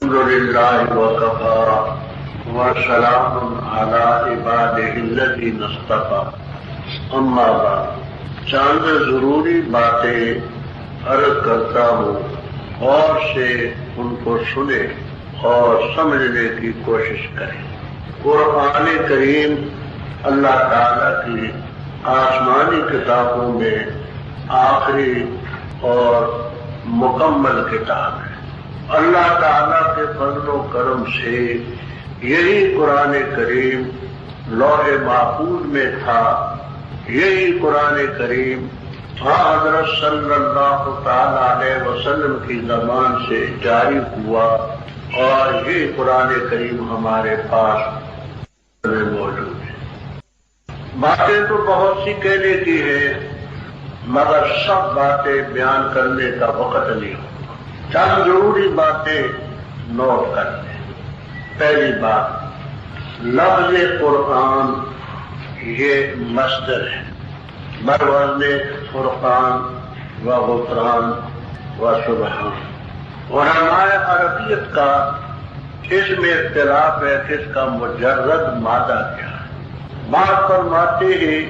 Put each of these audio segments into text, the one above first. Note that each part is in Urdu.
الحمد للہ وکفی وسلام علی عبادہ الذین اصطفی اما بعد چند ضروری باتیں عرض کرتا ہوں اور سے ان کو سنیں اور سمجھنے کی کوشش کریں۔ قرآن کریم اللہ تعالیٰ کی آسمانی کتابوں میں آخری اور مکمل کتاب ہے۔ اللہ تعالیٰ کے فضل و کرم سے یہی قرآن کریم لوح محفوظ میں تھا، یہی قرآن کریم حضرت صلی اللہ تعالیٰ علیہ وسلم کی زبان سے جاری ہوا، اور یہ قرآن کریم ہمارے پاس موجود ہے۔ باتیں تو بہت سی کہنے کی ہیں، مگر سب باتیں بیان کرنے کا وقت نہیں ہوتا۔ چند ضروری باتیں نوٹ کر لیں۔ پہلی بات، لفظ قرآن یہ مصدر ہے، بروزن فرقان و غفران و سبحان۔ علماء عربیت کا اس میں اختلاف ہے کہ اس کا مجرد مادہ کیا ہے۔ بات فرماتے ہیں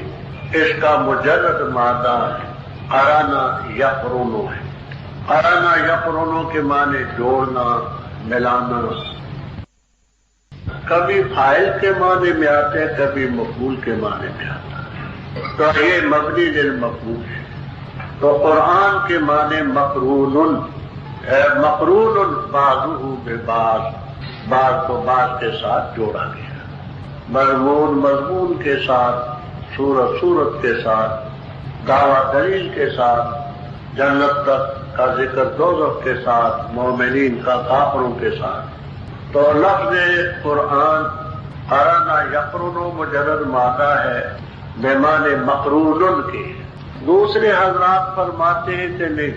اس کا مجرد مادہ قرن یقرن ہے۔ قرن یقرن کے معنی جوڑنا، ملانا، کبھی فاعل کے معنی میں آتے ہیں، کبھی مفعول کے معنی میں آتا ہے، تو یہ مبنی للمفعول ہے۔ تو قرآن کے معنی مقرون، مقرون بعضہ ببعض، بعض کو بعض کے ساتھ جوڑا گیا، مضمون مضمون کے ساتھ، صورت صورت کے ساتھ، دعویٰ دلیل کے ساتھ، جنت تک کا ذکر دوزخ کے ساتھ، مومنین کا کافروں کے ساتھ۔ تو لفظ قرآن قرن یقرن مجرد مادہ ہے بمعنی مقرون کے۔ دوسرے حضرات فرماتے ہیں کہ نہیں،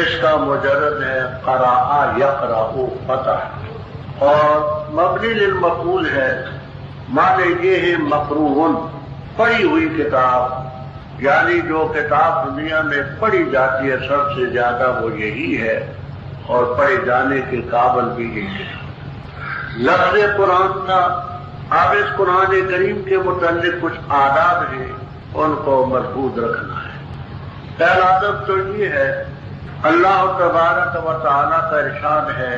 اس کا مجرد ہے قرأ یقرأ فتح، اور مبنی للمفعول ہے، معنی یہ ہے مقرون، پڑھی ہوئی کتاب، یعنی جو کتاب دنیا میں پڑھی جاتی ہے سب سے زیادہ وہ یہی ہے، اور پڑھے جانے کے قابل بھی یہی ہے۔ لفظ قرآن کا اب اس قرآن کریم کے متعلق کچھ آداب ہیں، ان کو محفوظ رکھنا ہے۔ پہلا ادب تو یہ ہے، اللہ تبارک و تعالیٰ کا ارشاد ہے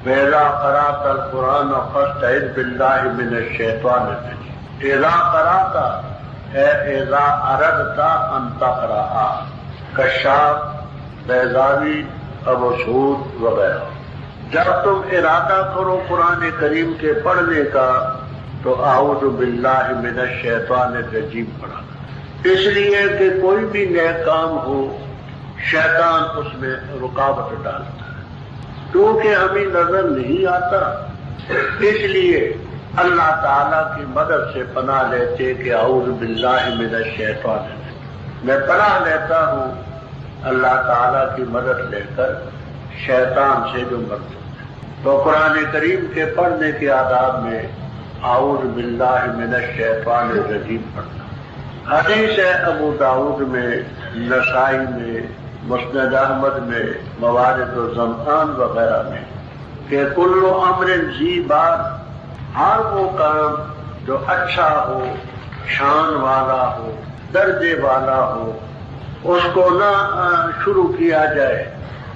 وَإِذَا قَرَأْتَ الْقُرْآنَ فَاسْتَعِذْ بِاللَّهِ مِنَ الشَّيْطَانِ الرَّجِيمِ۔ اذا قرأت ہے اذا اردت ان تقرأ، کشاف، بیضاوی، ابو سعود وغیرہ۔ جب تم ارادہ کرو قرآن کریم کے پڑھنے کا تو اعوذ باللہ من الشیطان الرجیم پڑھا، اس لیے کہ کوئی بھی نیک کام ہو شیطان اس میں رکاوٹ ڈالتا ہے، کیونکہ ہمیں نظر نہیں آتا، اس لیے اللہ تعالیٰ کی مدد سے پناہ لیتے کہ اعوذ باللہ من الشیطان الرجیم، میں پناہ لیتا ہوں اللہ تعالیٰ کی مدد لے کر شیطان سے جو مردود ہے۔ تو قرآن کریم کے پڑھنے کے آداب میں اعوذ باللہ من الشیطان الرجیم پڑھنا۔ حدیث ہے ابو داؤد میں، نسائی میں، مسند احمد میں، موارد الظمآن وغیرہ میں کہ کل امر ذی بال، ہر وہ کام جو اچھا ہو، شان والا ہو، درجے والا ہو، اس کو نہ شروع کیا جائے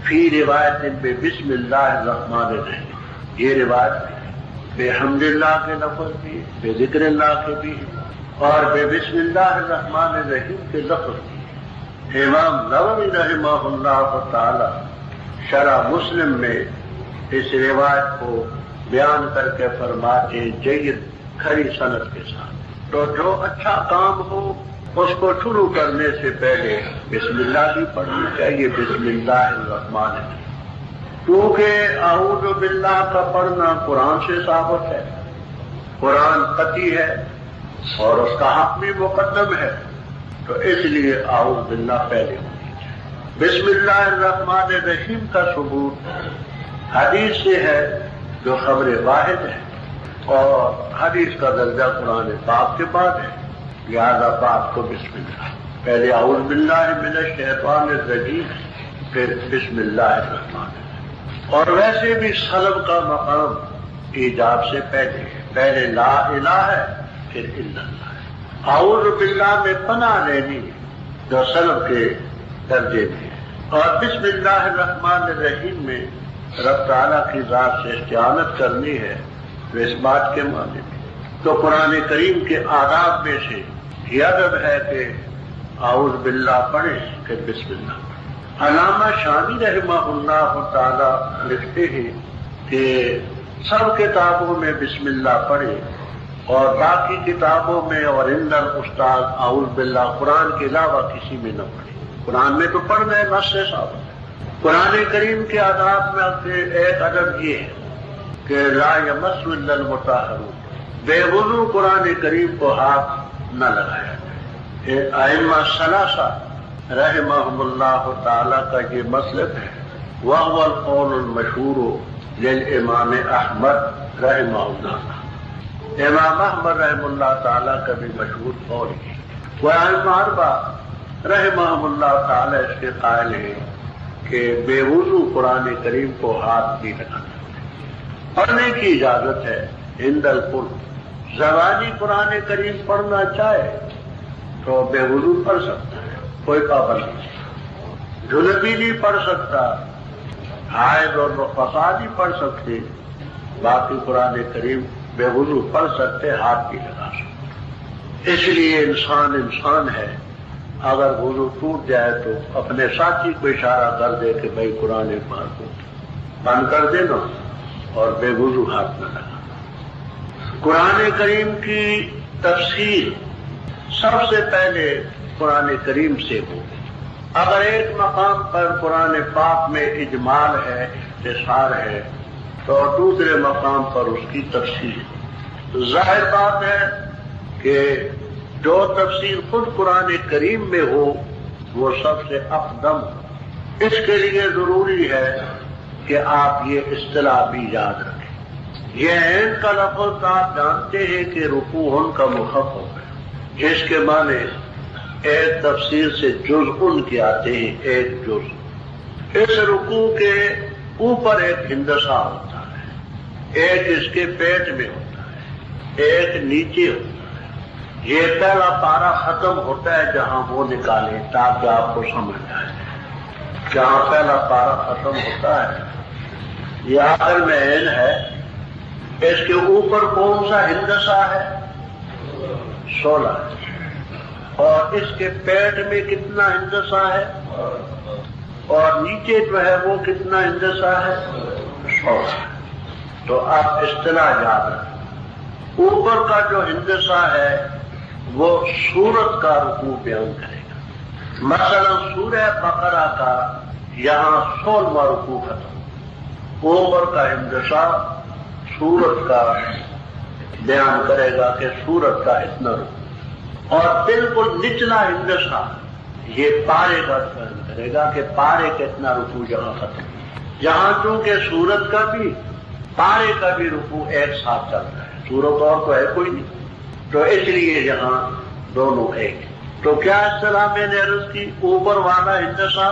فی روایت بے بسم اللہ الرحمن الرحیم، یہ روایت بے حمد اللہ کے لفظ بھی، بے ذکر اللہ کے بھی، اور بے بسم اللہ الرحمن الرحیم کے لفظ بھی۔ امام نووی رحمہ اللہ تعالی شرح مسلم میں اس روایت کو بیان کر کے فرماتے جید کھری سند کے ساتھ، تو جو اچھا کام ہو اس کو شروع کرنے سے پہلے بسم اللہ بھی پڑھنی چاہیے، بسم اللہ الرحمن الرحیم، کیونکہ اعوذ باللہ کا پڑھنا قرآن سے ثابت ہے، قرآن قطعی ہے اور اس کا حق بھی مقدم ہے، تو اس لیے اعوذ باللہ پہلے ہونی چاہیے۔ بسم اللہ الرحمن الرحیم کا ثبوت حدیث سے ہے جو خبر واحد ہے، اور حدیث کا درجہ قرآن پاک کے بعد ہے، لہذا پاک کو بسم اللہ، پہلے اعوذ باللہ من الشیطان الرجیم، پھر بسم اللہ الرحمن الرحیم۔ اور ویسے بھی سلب کا مقام ایجاب سے پہلے ہے، پہلے لا الہ ہے پھر الا اللہ ہے۔ اعوذ باللہ میں پناہ لینی جو سلب کے درجے میں ہے، اور بسم اللہ الرحمن الرحیم میں رب تعالیٰ کی ذات سے استعانت کرنی ہے تو اس بات کے معنی میں تو قرآن کریم کے آداب میں سے یہ ادب ہے کہ اعوذ باللہ پڑھیں پھر بسم اللہ پڑھیں۔ علامہ شامی رحمہ اللہ تعالیٰ لکھتے ہیں کہ سب کتابوں میں بسم اللہ پڑھیں اور باقی کتابوں میں اور اندر استاد اعوذ باللہ قرآن کے علاوہ کسی میں نہ پڑھیں۔ قرآن میں تو پڑھنا ہے، نص سے ثابت ہے۔ قرآن کریم کے آداب میں سے ایک ادب یہ ہے کہ لا یمس الا المطہرون، بے وضو قرآن کریم کو ہاتھ نہ لگایا جائے۔ ائمہ ثلاثہ رحمہم اللہ تعالی کا یہ مسلک ہے، وہو القول المشہور للامام احمد رحمہ اللہ۔ امام احمد رحمہ اللہ تعالی کا بھی مشہور قول ہے۔ وہ ائمہ اربعہ رحمہم اللہ تعالی اس کے قائل ہیں کہ بے وضو قرآن کریم کو ہاتھ نہیں لگانا، پڑھنے کی اجازت ہے عند القرب۔ زبانی قرآن کریم پڑھنا چاہے تو بے وضو پڑھ سکتا ہے، کوئی پابندی نہیں۔ جنبی نہیں پڑھ سکتا، حائض اور نفسا نہیں پڑھ سکتے، باقی قرآن کریم بے وضو پڑھ سکتے، ہاتھ نہیں لگا سکتے۔ اس لیے انسان ہے، اگر وضو ٹوٹ جائے تو اپنے ساتھی کو اشارہ کر دے کہ بھائی قرآن پاک کو بند کر دینا اور بے وضو ہاتھ نہ لگا۔ قرآن کریم کی تفسیر سب سے پہلے قرآن کریم سے ہو۔ اگر ایک مقام پر قرآن پاک میں اجمال ہے، اختصار ہے، تو دوسرے مقام پر اس کی تفسیر۔ ظاہر بات ہے کہ جو تفسیر خود قرآن کریم میں ہو وہ سب سے اقدم ہو۔ اس کے لیے ضروری ہے کہ آپ یہ اصطلاح بھی یاد رکھیں۔ یہ عین کا لفظ آپ جانتے ہیں کہ رکوع کا مخفف ہے، جس کے معنی ایک تفسیر سے جزء کے آتے ہیں، ایک جز۔ اس رکوع کے اوپر ایک ہندسہ ہوتا ہے، ایک اس کے پیٹ میں ہوتا ہے، ایک نیچے ہوتا ہے۔ یہ پہلا پارا ختم ہوتا ہے جہاں وہ نکالیں تاکہ آپ کو سمجھ آئے۔ جہاں پہلا پارا ختم ہوتا ہے یہ آخر میں عین ہے، اس کے اوپر کون سا ہندسہ ہے؟ 16 اور اس کے پیٹ میں کتنا ہندسہ ہے؟ اور نیچے جو ہے وہ کتنا ہندسہ ہے؟ 16۔ تو آپ اصطلاح یاد رکھیں، اوپر کا جو ہندسہ ہے وہ سورت کا رکوع بیان کرے گا۔ مثلا سورہ بقرہ کا یہاں 16واں رکوع ختم، اوپر کا ہندسہ سورت کا بیان کرے گا کہ سورت کا اتنا رکوع، اور بالکل نچلا ہندسہ یہ پارے کا بیان کرے گا کہ پارے کا اتنا رکوع یہاں ختم۔ یہاں چونکہ سورت کا بھی پارے کا بھی رکوع ایک ساتھ چل رہا ہے، سورت اور تو ہے کوئی نہیں، تو اس لیے یہاں دونوں ایک۔ تو کیا اصطلاح میں نے عرض کی؟ اوپر والا ہندسہ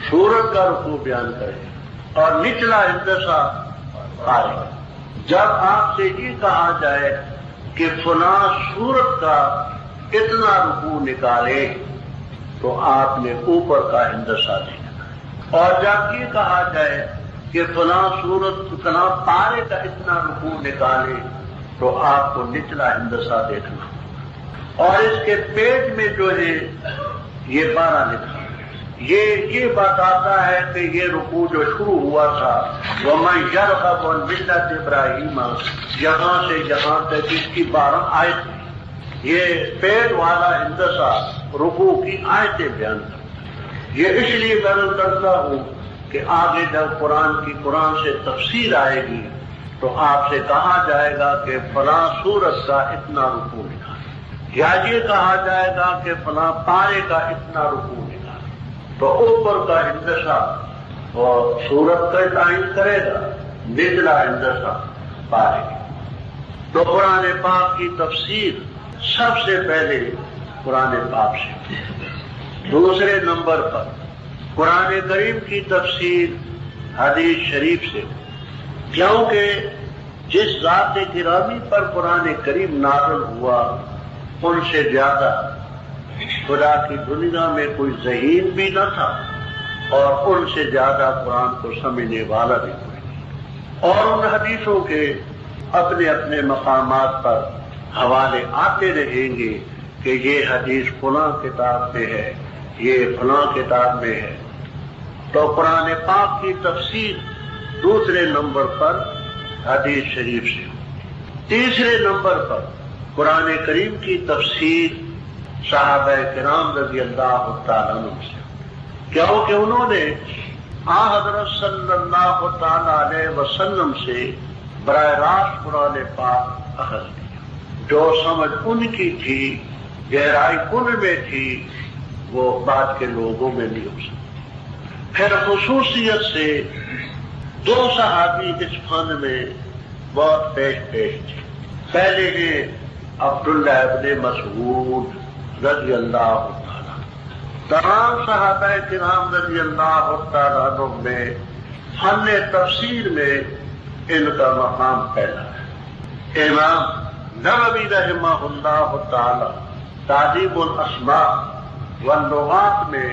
سورت کا رکوع بیان کرے اور نچلا ہندسہ پارے۔ جب آپ سے یہ کہا جائے کہ فلاں سورت کا اتنا رکوع نکالے تو آپ نے اوپر کا ہندسہ دیکھنا، اور جب یہ کہا جائے کہ فلاں سورت فلاں پارے کا اتنا رکوع نکالے تو آپ کو نچلا ہندسہ دیکھنا، اور اس کے پیٹ میں جو ہے یہ 12 لکھا، یہ بتاتا ہے کہ یہ رکوع جو شروع ہوا تھا وَمَن يَرْغَبُ عَن مِلَّةِ إِبْرَاهِيمَ، یہاں سے یہاں تک اس کی 12 آیتیں، یہ پیٹ والا ہندسہ رکوع کی آیتیں بیان کرتا ہے۔ یہ اس لیے بیان کرتا ہوں کہ آگے جب قرآن سے تفسیر آئے گی تو آپ سے کہا جائے گا کہ فلاں سورت کا اتنا رکوع نکالے، یا یہ کہا جائے گا کہ فلاں پارے کا اتنا رکوع نکالے، تو اوپر کا ہندسہ اور سورت کا تعین کرے گا، نچلا ہندسہ پارے گا۔ تو قرآن پاک کی تفسیر سب سے پہلے قرآن پاک سے۔ دوسرے نمبر پر قرآن کریم کی تفسیر حدیث شریف سے، کیونکہ جس ذات گرامی پر قرآن کریم نازل ہوا ان سے زیادہ خدا کی دنیا میں کوئی ذہین بھی نہ تھا، اور ان سے زیادہ قرآن کو سمجھنے والا بھی کوئی نہیں۔ اور ان حدیثوں کے اپنے اپنے مقامات پر حوالے آتے رہیں گے کہ یہ حدیث فلاں کتاب میں ہے، یہ فلاں کتاب میں ہے۔ تو قرآن پاک کی تفسیر دوسرے نمبر پر حدیث شریف سے، تیسرے نمبر پر قرآن کریم کی تفسیر صحابہ کرام رضی اللہ تعالیٰ عنہ سے، کیونکہ انہوں نے حضرت صلی اللہ تعالیٰ علیہ وسلم سے براہ راست قرآن پاک اخذ کیا۔ جو سمجھ ان کی تھی، گہرائی ان میں تھی، وہ بعد کے لوگوں میں نہیں ہو سکتی۔ پھر خصوصیت سے دو صحابی اس فن میں بہت پیش تھے۔ پہلے ہیں عبداللہ ابن مسعود رضی اللہ تعالیٰ۔ تمام صحابہ کرام رضی اللہ تعالیٰ عنہ میں فن تفسیر میں ان کا مقام پہلا ہے۔ امام نووی رحمہ اللہ تعالی تہذیب الاسماء واللغات میں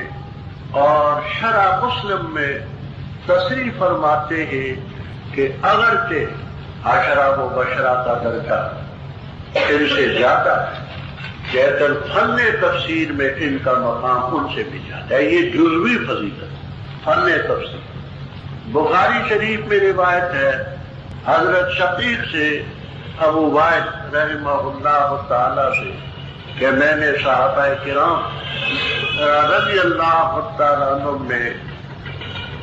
اور شرح مسلم میں تصریح فرماتے ہیں کہ اگرچہ عشرہ مبشرہ کا درجہ ان سے زیادہ ہے، لیکن فن تفسیر میں ان کا مقام ان سے بھی زیادہ ہے۔ یہ جزوی فضیلت فن تفسیر۔ بخاری شریف میں روایت ہے حضرت شقیق سے ابو وائل رحمہ اللہ تعالی سے کہ میں نے صحابہ کرام رضی اللہ تعالیٰ عنہ میں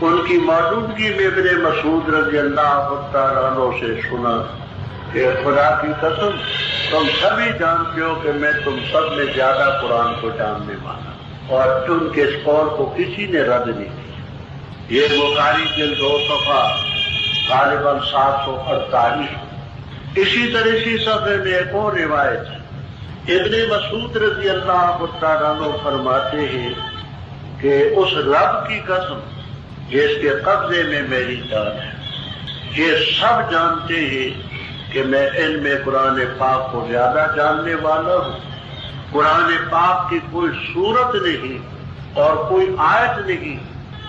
ان کی موجودگی میں ابن مسعود رضی اللہ تعالیٰ عنہ سے سنا کہ خدا کی قسم تم سبھی جانتے ہو کہ میں تم سب میں زیادہ قرآن کو جاننے والا، اور ان کے اس قول کو کسی نے رد نہیں کیا۔ یہ بخاری جلد 2 صفحہ غالباً 748۔ اسی طرح اسی صفحے میں ایک اور روایت ہے، ابن مسعود رضی اللہ تعالیٰ عنہ فرماتے ہیں کہ اس رب کی قسم جس کے قبضے میں میری جان ہے، یہ سب جانتے ہیں کہ میں علم قرآن پاک کو زیادہ جاننے والا ہوں۔ قرآن پاک کی کوئی صورت نہیں اور کوئی آیت نہیں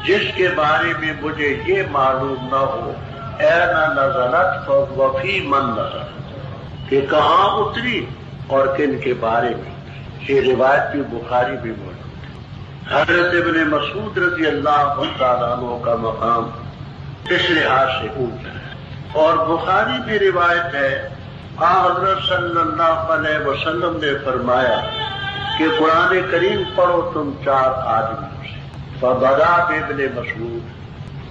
جس کے بارے میں مجھے یہ معلوم نہ ہو اَيْنَ نَزَلَتْ وَفِي مَنْ نَزَلَتْ، کہ کہاں اتری اور کن کے بارے میں۔ یہ روایت بھی بخاری بھی موجود ہے۔ حضرت ابن مسعود رضی اللہ تعالیٰ عنہ کا مقام اس لحاظ سے اونچا ہے۔ اور بخاری میں روایت ہے حضرت صلی اللہ علیہ وسلم نے فرمایا کہ قرآن کریم پڑھو تم 4 آدمیوں سے۔ فبدأ بابن مسعود،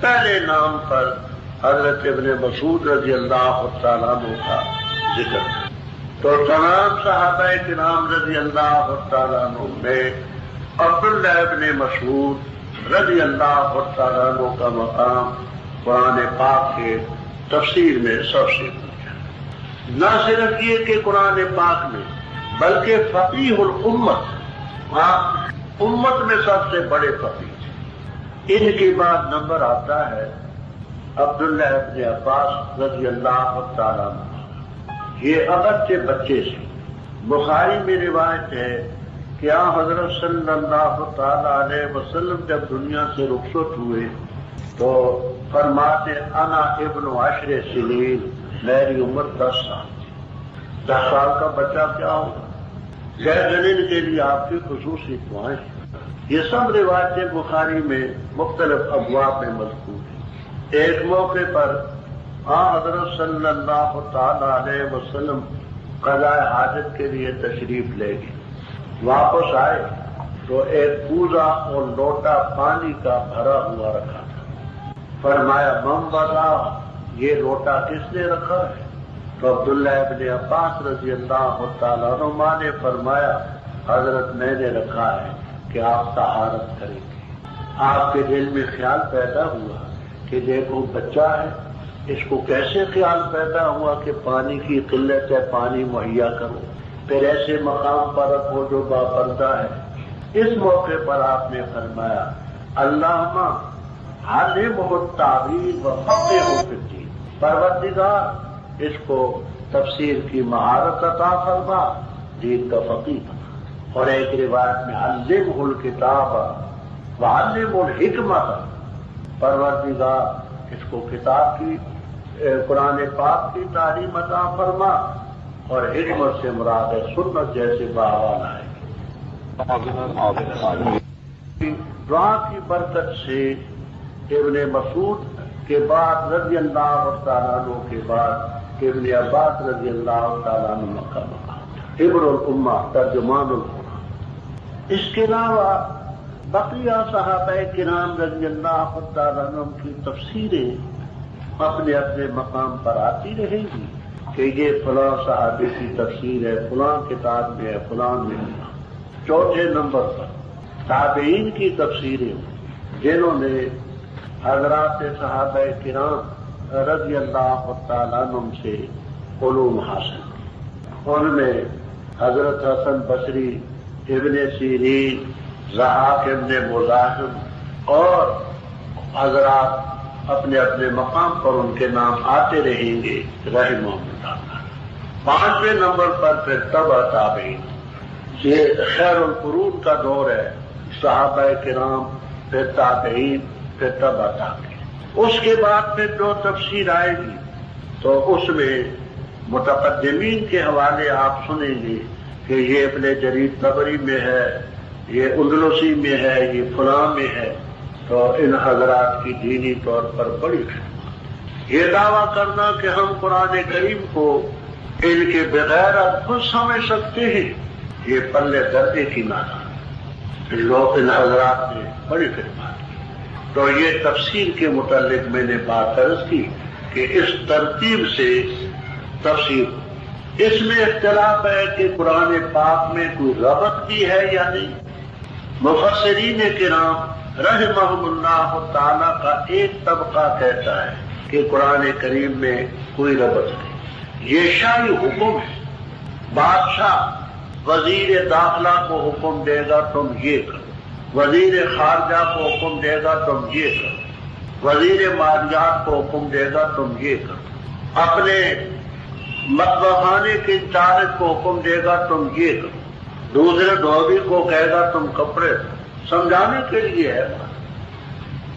پہلے نام پر حضرت ابن مسعود رضی اللہ تعالیٰ عنہ کا ذکر۔ تو تمام صحابہ کرام رضی اللہ تعالیٰ عنہ میں عبداللہ ابن مسعود رضی اللہ تعالیٰ عنہ کا مقام قرآن پاک کے تفسیر میں سب سے اونچا۔ نہ صرف یہ کہ قرآن پاک میں، بلکہ فقیہ الامت، امت میں سب سے بڑے فقیہ۔ ان کے بعد نمبر آتا ہے عبداللہ ابن عباس رضی اللہ تعالیٰ عنہ۔ یہ اگرچہ بچے سے، بخاری میں روایت ہے کہ حضرت صلی اللہ تعالیٰ علیہ وسلم جب دنیا سے رخصت ہوئے تو فرماتے انا ابن 10 سنین، میری عمر 10 سال تھی۔ 10 سال کا بچہ کیا ہوگا؟ غیر جنین کے لیے آپ کی خصوصی دعائیں۔ یہ سب روایتیں بخاری میں مختلف ابواب میں مذکور ہیں۔ ایک موقع پر حضرت صلی اللہ تعالی علیہ وسلم قضاء حاجت کے لیے تشریف لے گئے، واپس آئے تو ایک کوزہ اور لوٹا پانی کا بھرا ہوا رکھا تھا۔ فرمایا من وضع، یہ لوٹا کس نے رکھا ہے؟ تو عبداللہ ابن عباس رضی اللہ تعالیٰ عنہ نے فرمایا حضرت میں نے رکھا ہے کہ آپ طہارت کریں گے۔ آپ کے دل میں خیال پیدا ہوا کہ دیکھو بچہ ہے، اس کو کیسے خیال پیدا ہوا کہ پانی کی قلت ہے، پانی مہیا کرو، پھر ایسے مقام پر رکھو جو باپردہ ہے۔ اس موقع پر آپ نے فرمایا اللہم عالمہ التعویل و فقیہ فی الدین، پروردگار اس کو تفسیر کی مہارت عطا فرما، دین کا فقیہ بنا۔ اور ایک روایت میں علمہ الکتاب وعلمہ الحکمت، پروردگار اس کو کتاب کی قرآن پاک کی تعلیم عطا فرما، اور حکمت سے مراد ہے سنت جیسے باوال آئے۔ دعا کی برکت سے ابن مسعود کے بعد رضی اللہ تعالیٰ عنہ کے بعد ابن عباس رضی اللہ تعالیٰ عنہ کا مقام، حبر الامہ، ترجمان القرآن۔ اس کے علاوہ بقیہ صحابہ کرام رضی اللہ تعالیٰ عنہ کی تفسیریں اپنے اپنے مقام پر آتی رہیں گی کہ یہ فلاں صحابی کی تفسیر ہے، فلاں کتاب میں ہے، فلاں میں ہے۔ چوتھے نمبر پر تابعین کی تفسیریں جنہوں نے حضرات صحابہ کرام رضی اللہ تعالیٰ عنہ سے علوم حاصل کی، ان میں حضرت حسن بصری، ابن سیرین، ضحاک ابن مزاحم اور حضرات اپنے اپنے مقام پر ان کے نام آتے رہیں گے رحمہ اللہ۔ پانچویں نمبر پر پھر تبع تابعین، یہ خیر القرون کا دور ہے، صحابہ کرام، پھر تابعین، پھر تبع تابعین۔ اس کے بعد پھر جو تفسیر آئے گی تو اس میں متقدمین کے حوالے آپ سنیں گے کہ یہ ابن جریر طبری میں ہے، یہ اندلسی میں ہے، یہ فلاں میں ہے۔ تو ان حضرات کی دینی طور پر بڑی خدمت۔ یہ دعویٰ کرنا کہ ہم قرآن کریم کو ان کے بغیر خود سمجھ سکتے ہیں، یہ پلے دردے کی نانا لوگ ان حضرات نے بڑی خدمات کی۔ تو یہ تفسیر کے متعلق میں نے بات عرض کی کہ اس ترتیب سے تفسیر، اس میں اختلاف ہے کہ قرآن پاک میں کوئی ربط بھی ہے یا نہیں۔ مفسرین کرام رحمہم اللہ تعالی کا ایک طبقہ کہتا ہے کہ قرآن کریم میں کوئی ربط نہیں، یہ شرعی حکم ہے۔ بادشاہ وزیر داخلہ کو حکم دے گا تم یہ کرو، وزیر خارجہ کو حکم دے گا تم یہ کرو، وزیر مالیات کو حکم دے گا تم یہ کرو، اپنے مطبخ خانے کے انچارج کو حکم دے گا تم یہ کرو، دوسرے دھوبی کو کہے گا تم کپڑے سمجھانے کے لیے ہے۔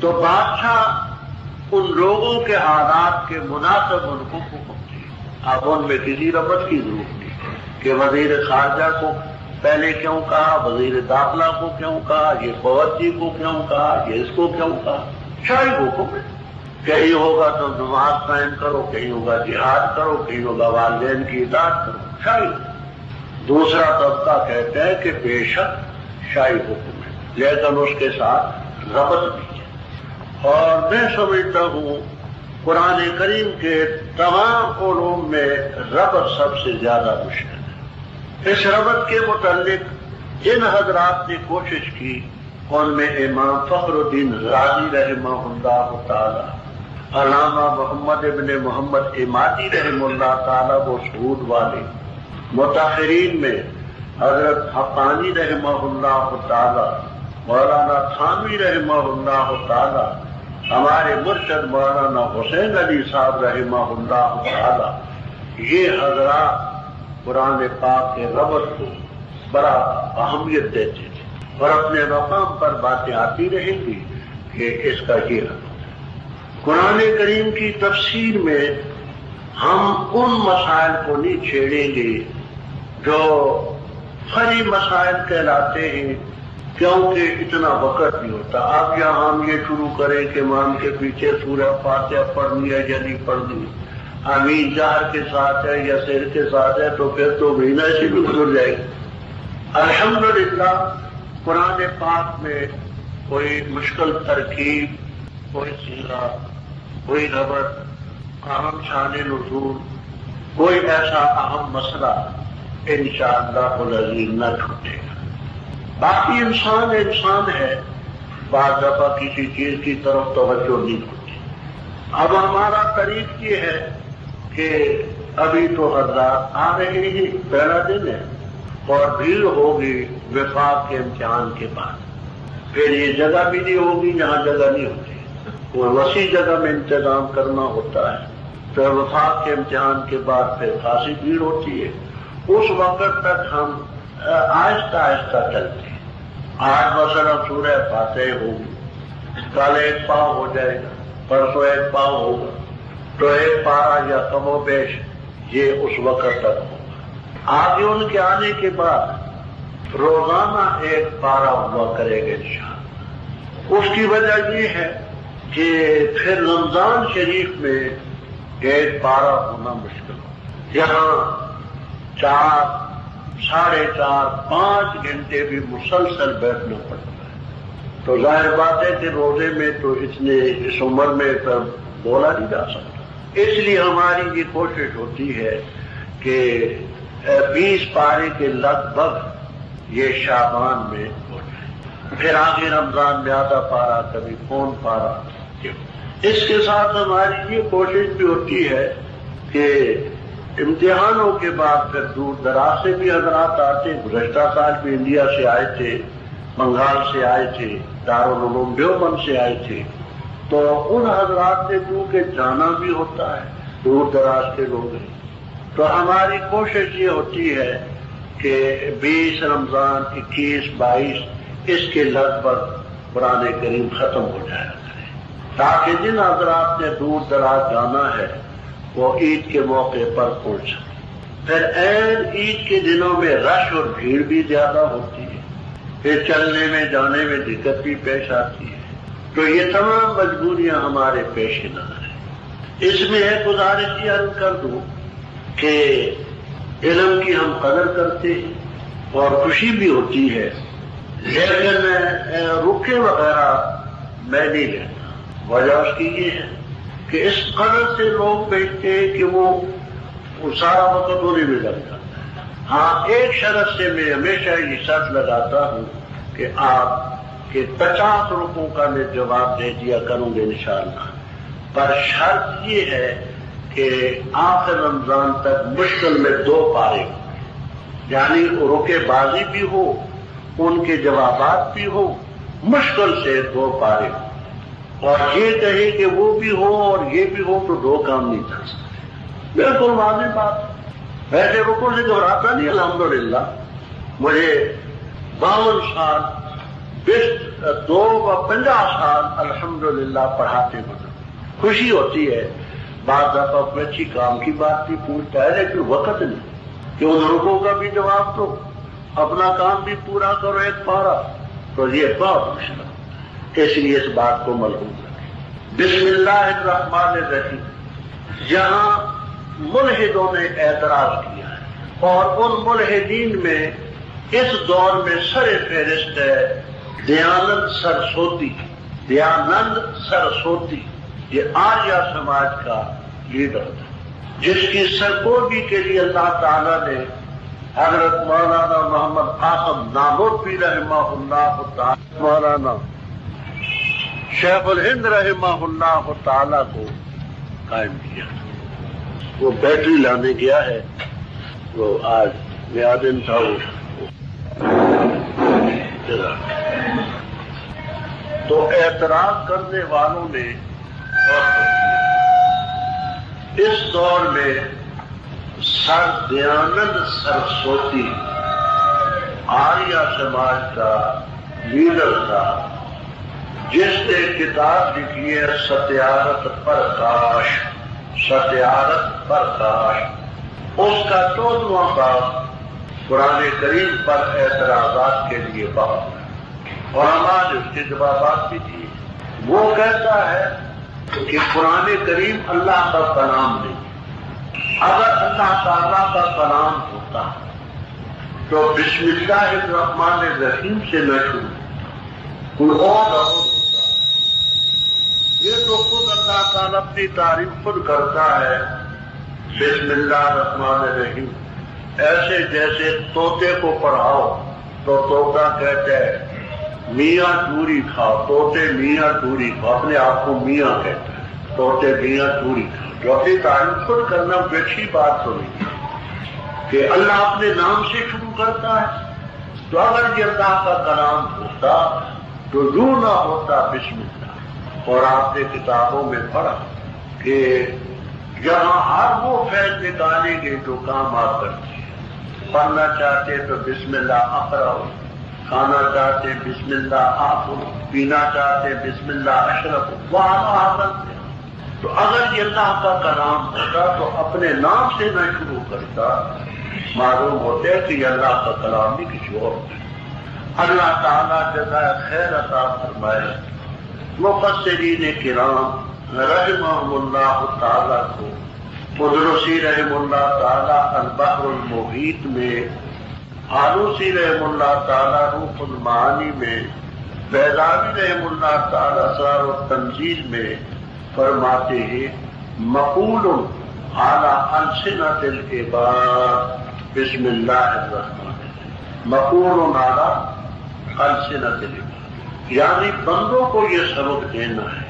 تو بادشاہ ان لوگوں کے حالات کے مناسب ان کو حکم دے، اب ان میں کسی ربط کی ضرورت نہیں کہ وزیر خارجہ کو پہلے کیوں کہا، وزیر داخلہ کو کیوں کہا، یہ فوج جی کو کیوں کہا، یہ اس کو کیوں کہا۔ شاہی حکم ہے، کہیں ہوگا تو نماز قائم کرو، کہیں ہوگا جہاد کرو، کہیں ہوگا والدین کی اطاعت کرو، شاہی۔ دوسرا طبقہ کہتا ہے کہ بے شک شاہی حکم ہے لیکن اس کے ساتھ ربط بھی ہے۔ اور میں سمجھتا ہوں قرآن کریم کے تمام علوم میں ربط سب سے زیادہ مشکل ہے۔ اس ربط کے متعلق جن حضرات نے کوشش کی ان میں امام فخر الدین رازی رحمہ اللہ تعالی، علامہ محمد ابن محمد امادی رحمہ اللہ تعالی وہ شہود والے، متاخرین میں حضرت حقانی رحمہ اللہ تعالی، مولانا تھانوی رحمہ اللہ تعالی، ہمارے مرشد مولانا حسین علی صاحب رحمہ اللہ تعالی، یہ حضرات قرآن پاک کے ربط کو بڑا اہمیت دیتے تھے اور اپنے مقام پر باتیں آتی رہیں گی کہ اس کا یہ ربط ہے۔ قرآن کریم کی تفسیر میں ہم ان مسائل کو نہیں چھیڑیں گے جو فری مسائل کہلاتے ہیں، کیونکہ اتنا وقت نہیں ہوتا۔ اب یہاں ہم یہ شروع کریں کہ امام کے پیچھے سورہ فاتحہ پڑھنی ہے یا نہیں پڑھنی، امین جہر کے ساتھ ہے یا سر کے ساتھ ہے، تو پھر تو مہینہ سے بھی گزر جائے گا۔ الحمدللہ قرآن پاک میں کوئی مشکل ترکیب، کوئی سیرہ، کوئی ربط، اہم شان نزول، کوئی ایسا اہم مسئلہ انشاءاللہ العزیز نہ چھوٹے گا۔ باقی انسان ہے، بعض دفعہ کسی چیز کی طرف توجہ نہیں ہوتی۔ اب ہمارا طریق یہ ہے کہ ابھی تو حضرات آ رہے ہیں، پہلا دن ہے اور بھیڑ ہوگی وفاق کے امتحان کے بعد، پھر یہ جگہ بھی نہیں ہوگی جہاں جگہ نہیں ہوتی۔ کوئی وسیع جگہ میں انتظام کرنا ہوتا ہے، پھر وفات کے امتحان کے بعد پھر خاصی بھیڑ ہوتی ہے، اس وقت تک ہم آہستہ آہستہ چلتے ہیں۔ آج مثلا سورہ فاتح ہوگی، کل ایک پاؤ ہو جائے گا، پرسوں ایک پاؤ ہوگا، تو ایک پارا یا کم و بیش یہ اس وقت تک ہوگا۔ آگے ان کے آنے کے بعد روزانہ ایک پارا ہوا کرے گا انشاءاللہ۔ اس کی وجہ یہ ہے کہ پھر رمضان شریف میں ایک پارا ہونا مشکل ہو، یہاں 4، 4.5، 5 گھنٹے بھی مسلسل بیٹھنا پڑتا ہے، تو ظاہر بات ہے کہ روزے میں تو اتنے اس عمر میں تب بولا نہیں جا سکتا۔ اس لیے ہماری یہ کوشش ہوتی ہے کہ 20 پارے کے لگ بھگ یہ شعبان میں ہو جائے، پھر آگے رمضان میں آدھا پارا، کبھی پون پارا۔ اس کے ساتھ ہماری یہ کوشش بھی ہوتی ہے کہ امتحانوں کے بعد پھر دور دراز سے بھی حضرات آتے، گزشتہ سال بھی انڈیا سے آئے تھے، بنگال سے آئے تھے، دارالعلوم دیوبند سے آئے تھے، تو ان حضرات نے کیونکہ جانا بھی ہوتا ہے، دور دراز کے لوگ ہیں، تو ہماری کوشش یہ ہوتی ہے کہ 20 رمضان، 21، 22 اس کے لگ بھگ قرآن کریم ختم ہو جائے گا، تاکہ جن حضرات نے دور دراز جانا ہے وہ عید کے موقع پر پہنچ سکے۔ پھر عین عید کے دنوں میں رش اور بھیڑ بھی زیادہ ہوتی ہے، پھر چلنے میں جانے میں دقت بھی پیش آتی ہے، تو یہ تمام مجبوریاں ہمارے پیش نظر ہیں۔ اس میں ایک گزارش یہ عرض کر دوں کہ علم کی ہم قدر کرتے ہیں اور خوشی بھی ہوتی ہے، لیکن رکے وغیرہ میں نہیں لیتا۔ وجہ اس کی یہ ہے کہ اس قدر سے لوگ بیٹھتے ہیں کہ وہ سارا وقت انہیں بھی لگ جاتا ہے۔ ہاں، ایک شرط سے میں ہمیشہ یہ شرط لگاتا ہوں کہ آپ کے 50 رکوع کا میں جواب دے دیا کروں گے انشاءاللہ، پر شرط یہ ہے کہ آخر رمضان تک مشکل میں 2 پارے ہوں، یعنی رکے بازی بھی ہو، ان کے جوابات بھی ہو، مشکل سے 2 پارے ہوں، اور یہ کہے کہ وہ بھی ہو اور یہ بھی ہو تو 2 کام نہیں کر سکتے۔ بالکل واضح بات، ویسے رکوع سے گھبراتا نہیں، الحمدللہ مجھے 52 سال 50 سال الحمدللہ پڑھاتے ہوئے خوشی ہوتی ہے۔ بعض دفعہ کوئی اچھی کام کی بات بھی پوچھتا ہے، لیکن وقت نہیں کہ ان رکوع کا بھی جواب دو، اپنا کام بھی پورا کرو ایک پارا، تو یہ بہت مشکل ہے۔ اس لیے اس بات کو ملحوظ رکھیں۔ بسم اللہ الرحمن الرحیم۔ یہاں ملحدوں نے اعتراض کیا ہے، اور ان ملحدین میں اس دور میں سر فہرست ہے دیانند سرسوتی۔ دیانند سرسوتی یہ آریہ سماج کا لیڈر تھا، جس کی سرکوبی کے لیے اللہ تعالیٰ نے حضرت مولانا محمد قاسم نانوتوی رحمہ اللہ تعالی، مولانا شیخ الہند رحمہ اللہ تعالی کو قائم کیا۔ وہ بیٹری لانے گیا ہے، وہ آج نیا دن تھا، وہ تو اعتراض کرنے والوں نے اس دور میں سر دیانند سرسوتی آریہ سماج کا لیڈر تھا، جس نے کتاب لکھی ہے ستیارت پرکاش۔ ستیارت پرکاش اس کا 14واں باب قرآن کریم پر اعتراضات کے لیے باب ہے، اور ہمارے اس کے جوابات بھی دیے۔ وہ کہتا ہے کہ قرآن کریم اللہ کا کلام نہیں، اگر اللہ تعالیٰ کا کلام ہوتا تو بسم اللہ الرحمن الرحیم سے نہ شروع، کوئی اور ہوتا۔ یہ تو خود اللہ تعالیٰ اپنی تعریف خود کرتا ہے، بسم اللہ الرحمن الرحیم، ایسے جیسے طوطے کو پڑھاؤ تو طوطا کہتا ہے میاں ٹوری کھاؤ، طوطے میاں ٹوری کھاؤ، اپنے آپ کو میاں کہتا ہے، طوطے میاں ٹوری کھاؤ، جو اپنی تعریف خود کرنا کوئی اچھی بات تو نہیں کہ اللہ اپنے نام سے شروع کرتا ہے۔ تو اگر یہ اللہ کا کلام ہوتا تو یوں نہ ہوتا بسم اللہ، اور آپ نے کتابوں میں پڑھا کہ یہاں ہر وہ فیض نکالیں گے جو کام آپ کرتے ہیں. پڑھنا چاہتے تو بسم اللہ اقرأ، کھانا چاہتے بسم اللہ آکل، پینا چاہتے بسم اللہ اشرب، وہاں حاصل. تو اگر یہ اللہ کا کلام ہوتا تو اپنے نام سے نہ شروع کرتا، معلوم ہوتا ہے کہ یہ اللہ کا کلام نہیں کسی اور کا. اللہ تعالیٰ جزائے خیر عطا فرمائے. مفسرین کرام رحمہم اللہ تعالیٰ کو قدرسی رحم اللہ تعالیٰ البحر المحیط میں، آلوسی رحم اللہ تعالیٰ روح المعانی میں، بیضاوی رحم اللہ تعالیٰ اسرار التنزیل میں فرماتے ہیں مقول علی السنۃ العباد بسم اللہ الرحمن الرحیم. مقول علی السنۃ العباد یعنی بندوں کو یہ سبق دینا ہے،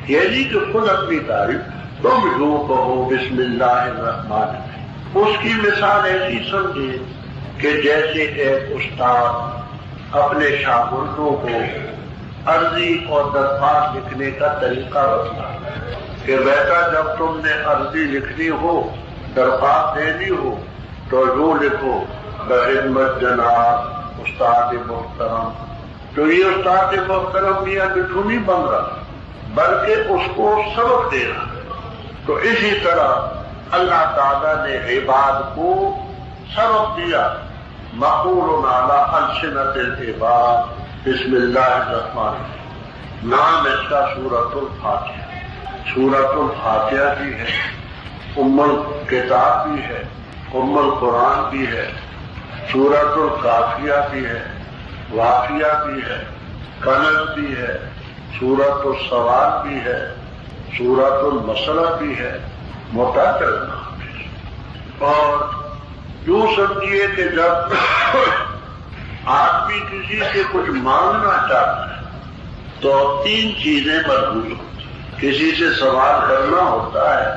یعنی کہ خود اپنی تعریف تم یوں کہو بسم اللہ الرحمن الرحیم. اس کی مثال ایسی سمجھے کہ جیسے ایک استاد اپنے شاگردوں کو عرضی اور درخواست لکھنے کا طریقہ بتاتا ہے کہ بیٹا جب تم نے عرضی لکھنی ہو، درخواست دینی ہو تو یوں لکھو بخدمت جناب استاد محترم. تو یہ استاد محترم میاں مٹھو نہیں بن رہا بلکہ اس کو سبق دے رہا. تو اسی طرح اللہ تعالیٰ نے عباد کو سبق دیا. مقول علی السنۃ العباد بسم اللہ الرحمن الرحیم. نام اس کا سورۃ الفاتحہ. سورۃ الفاتحہ بھی ہے، ام الکتاب بھی ہے، ام القرآن بھی ہے، سورۃ الکافیہ بھی ہے، واقعہ بھی ہے، کنز بھی ہے، سورۃ السوال بھی ہے، سورۃ المسئلہ بھی ہے. متعدد نام ہے. اور یوں سمجھیے کہ جب آدمی کسی سے کچھ مانگنا چاہتا ہے تو تین چیزیں مربوط ہوتی ہیں. کسی سے سوال کرنا ہوتا ہے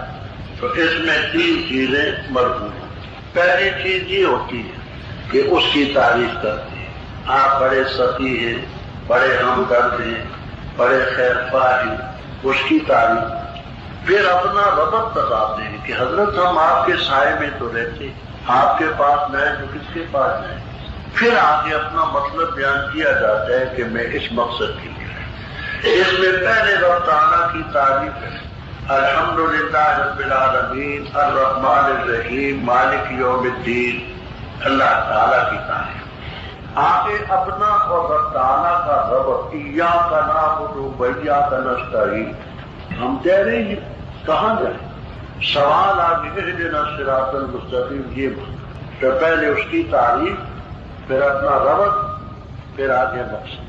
تو اس میں تین چیزیں مربوط ہوتی ہیں. پہلی چیز یہ ہوتی ہے کہ اس کی تعریف کرتے ہیں. آپ بڑے سخی ہیں، بڑے ہمدرد ہیں، بڑے خیر خواہ ہیں، اس کی تعریف. پھر اپنا ربط بتاتے ہیں کہ حضرت ہم آپ کے سائے میں تو رہتے، آپ کے پاس نہ تو کس کے پاس جائیں. پھر آگے اپنا مطلب بیان کیا جاتا ہے کہ میں اس مقصد کے لیے. اس میں پہلے رب تعالیٰ کی تعریف ہے، الحمدللہ رب العالمین الرحمن الرحیم مالک یوم الدین. اللہ تعالیٰ کی تعریف. آگے اپنا اور رب تعالیٰ کا ربط، ایاک نعبد و ایاک نستعین. ہم کہہ رہے ہیں کہاں جائیں؟ سوال آگے اہدنا الصراط المستقیم یہ مانگا. تو پہلے اس کی تعریف، پھر اپنا ربط، پھر آگے مقصد.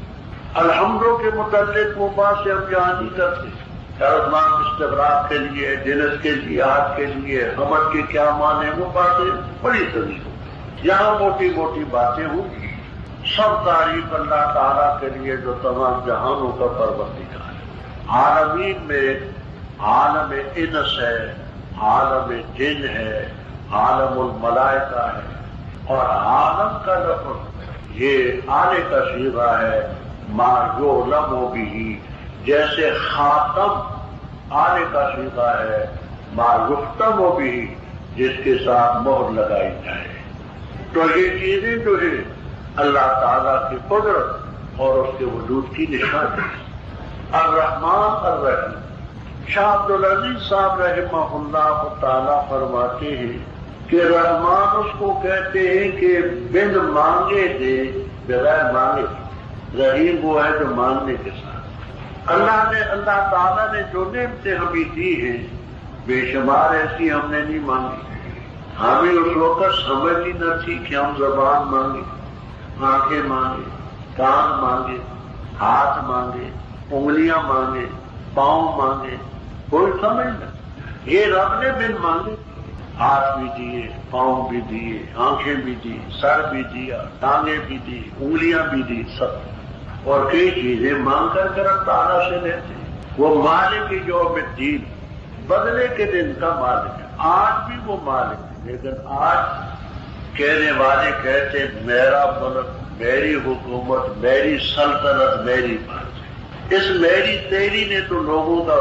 الحمدوں کے متعلق وہ بات سے ہم یہاں نہیں کرتے. رحمان استغراق کے لیے، جنس کے لیے، آج کے لیے، حمد کے کیا معنی، وہ باتیں بڑی طویل ہوں. یہاں موٹی موٹی باتیں ہوں. سب تعریف اللہ تعالیٰ کے لیے جو تمام جہانوں کا پروردگار ہے. عالمین میں عالم انس ہے، عالم جن ہے، عالم الملائکہ ہے، اور عالم کا لفظ یہ آنے کا صیغہ ہے ما یعلم بھی، جیسے خاتم آنے کا صیغہ ہے ما یختم بھی، جس کے ساتھ مہر لگائی جائے. تو یہ چیزیں جو ہے اللہ تعالیٰ کی قدرت اور اس کے وجود کی نشانی ہے. الرحمن الرحیم. شاہ عبدالعزیز صاحب رحمہ اللہ تعالیٰ فرماتے ہیں کہ رحمان اس کو کہتے ہیں کہ بن مانگے دے بغیر مانگے. رحیم وہ ہے جو مانگنے کے ساتھ. اللہ تعالیٰ نے جو نعمتیں ہمیں دی ہیں بے شمار ایسی ہم نے نہیں مانگی. ہمیں اس وقت سمجھ ہی نہ تھی کہ ہم زبان مانگے، آنکھیں مانگے، کان مانگے، ہاتھ مانگے، انگلیاں مانگے، پاؤں مانگے، کوئی سمجھ نہ. یہ رب نے بن مانگے. ہاتھ بھی دیے، پاؤں بھی دیے، آنکھیں بھی دی، سر بھی دیا، ٹانگیں بھی دی، انگلیاں بھی دی، سب. اور کئی چیزیں مانگ کر رب تعالیٰ سے لیتے. وہ مالک یوم الدین، بدلے کے دن کا مالک ہے. آج بھی وہ مالک ہے، لیکن آج کہنے والے کہتے میرا ملک، میری حکومت، میری سلطنت، میری بات. اس میری تیری نے تو لوگوں کا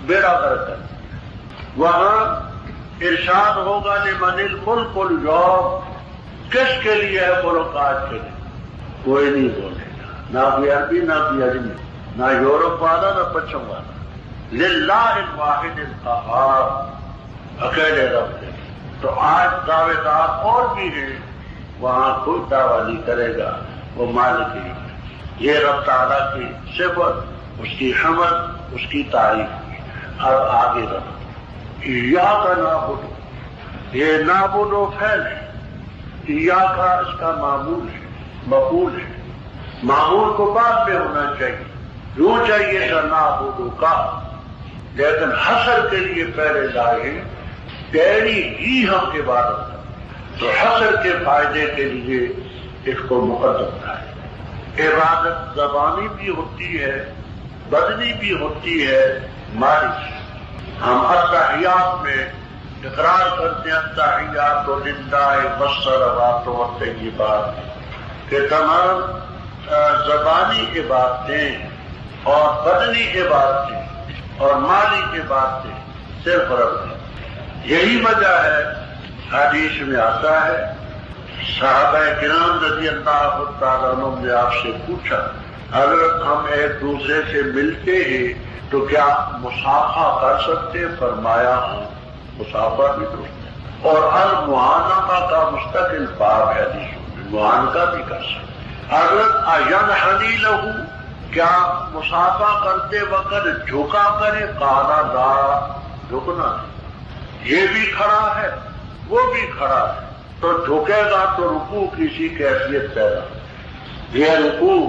بیڑا گرک کر دیا۔ وہاں ارشاد ہوگا لمن الملک اليوم، کس کے لیے ہے ملک آج کے لیے؟ کوئی نہیں بولے گا، نہ کوئی عربی نہ کوئی اجمی، نہ یورپ والا نہ پچھم والا۔ للہ الواحد القہار، اکیلے رب کے۔ تو آج دعوے دار اور بھی ہیں، وہاں کوئی دعویٰ نہیں کرے گا، وہ مالک ہی ہے۔ یہ رب تعالیٰ کی صفت، اس کی حمد، اس کی تعریف۔ اب آگے رب ایاک نعبد، یہ نعبد و فعل ہے، ایاک اس کا معمول ہے، مفعول ہے۔ معمول کو بعد میں ہونا چاہیے، یوں چاہیے تھا نعبد کا، لیکن حصر کے لیے پہلے لائے تیری ہی ہم عبادت کریں، تو حصر کے فائدے کے لیے اس کو مقدم کریں۔ عبادت زبانی بھی ہوتی ہے، بدنی بھی ہوتی ہے، مالی۔ ہم التحیات میں اقرار کرتے ہیں التحیات للہ والصلوات والطیبات، کہ تمام زبانی عبادتیں اور بدنی عبادتیں اور مالی عبادتیں صرف رب ہیں۔ یہی وجہ ہے حدیث میں آتا ہے، صحابہ کرام رضی اللہ تعالیٰ عنہ نے آپ سے پوچھا، اگر ہم ایک دوسرے سے ملتے ہیں تو کیا مصافحہ کر سکتے؟ فرمایا ہاں، مصافحہ بھی درست ہے، اور المعانقہ کا مستقل باب ہے حدیثوں میں، معانقہ بھی کر سکتے۔ حضرت ینحنی لہو، کیا مصافحہ کرتے وقت جھکا کرے؟ قال لا، جھکنا یہ بھی کھڑا ہے وہ بھی کھڑا ہے، تو جھکے گا تو رکوع کسی کیفیت پیدا۔ یہ رکوع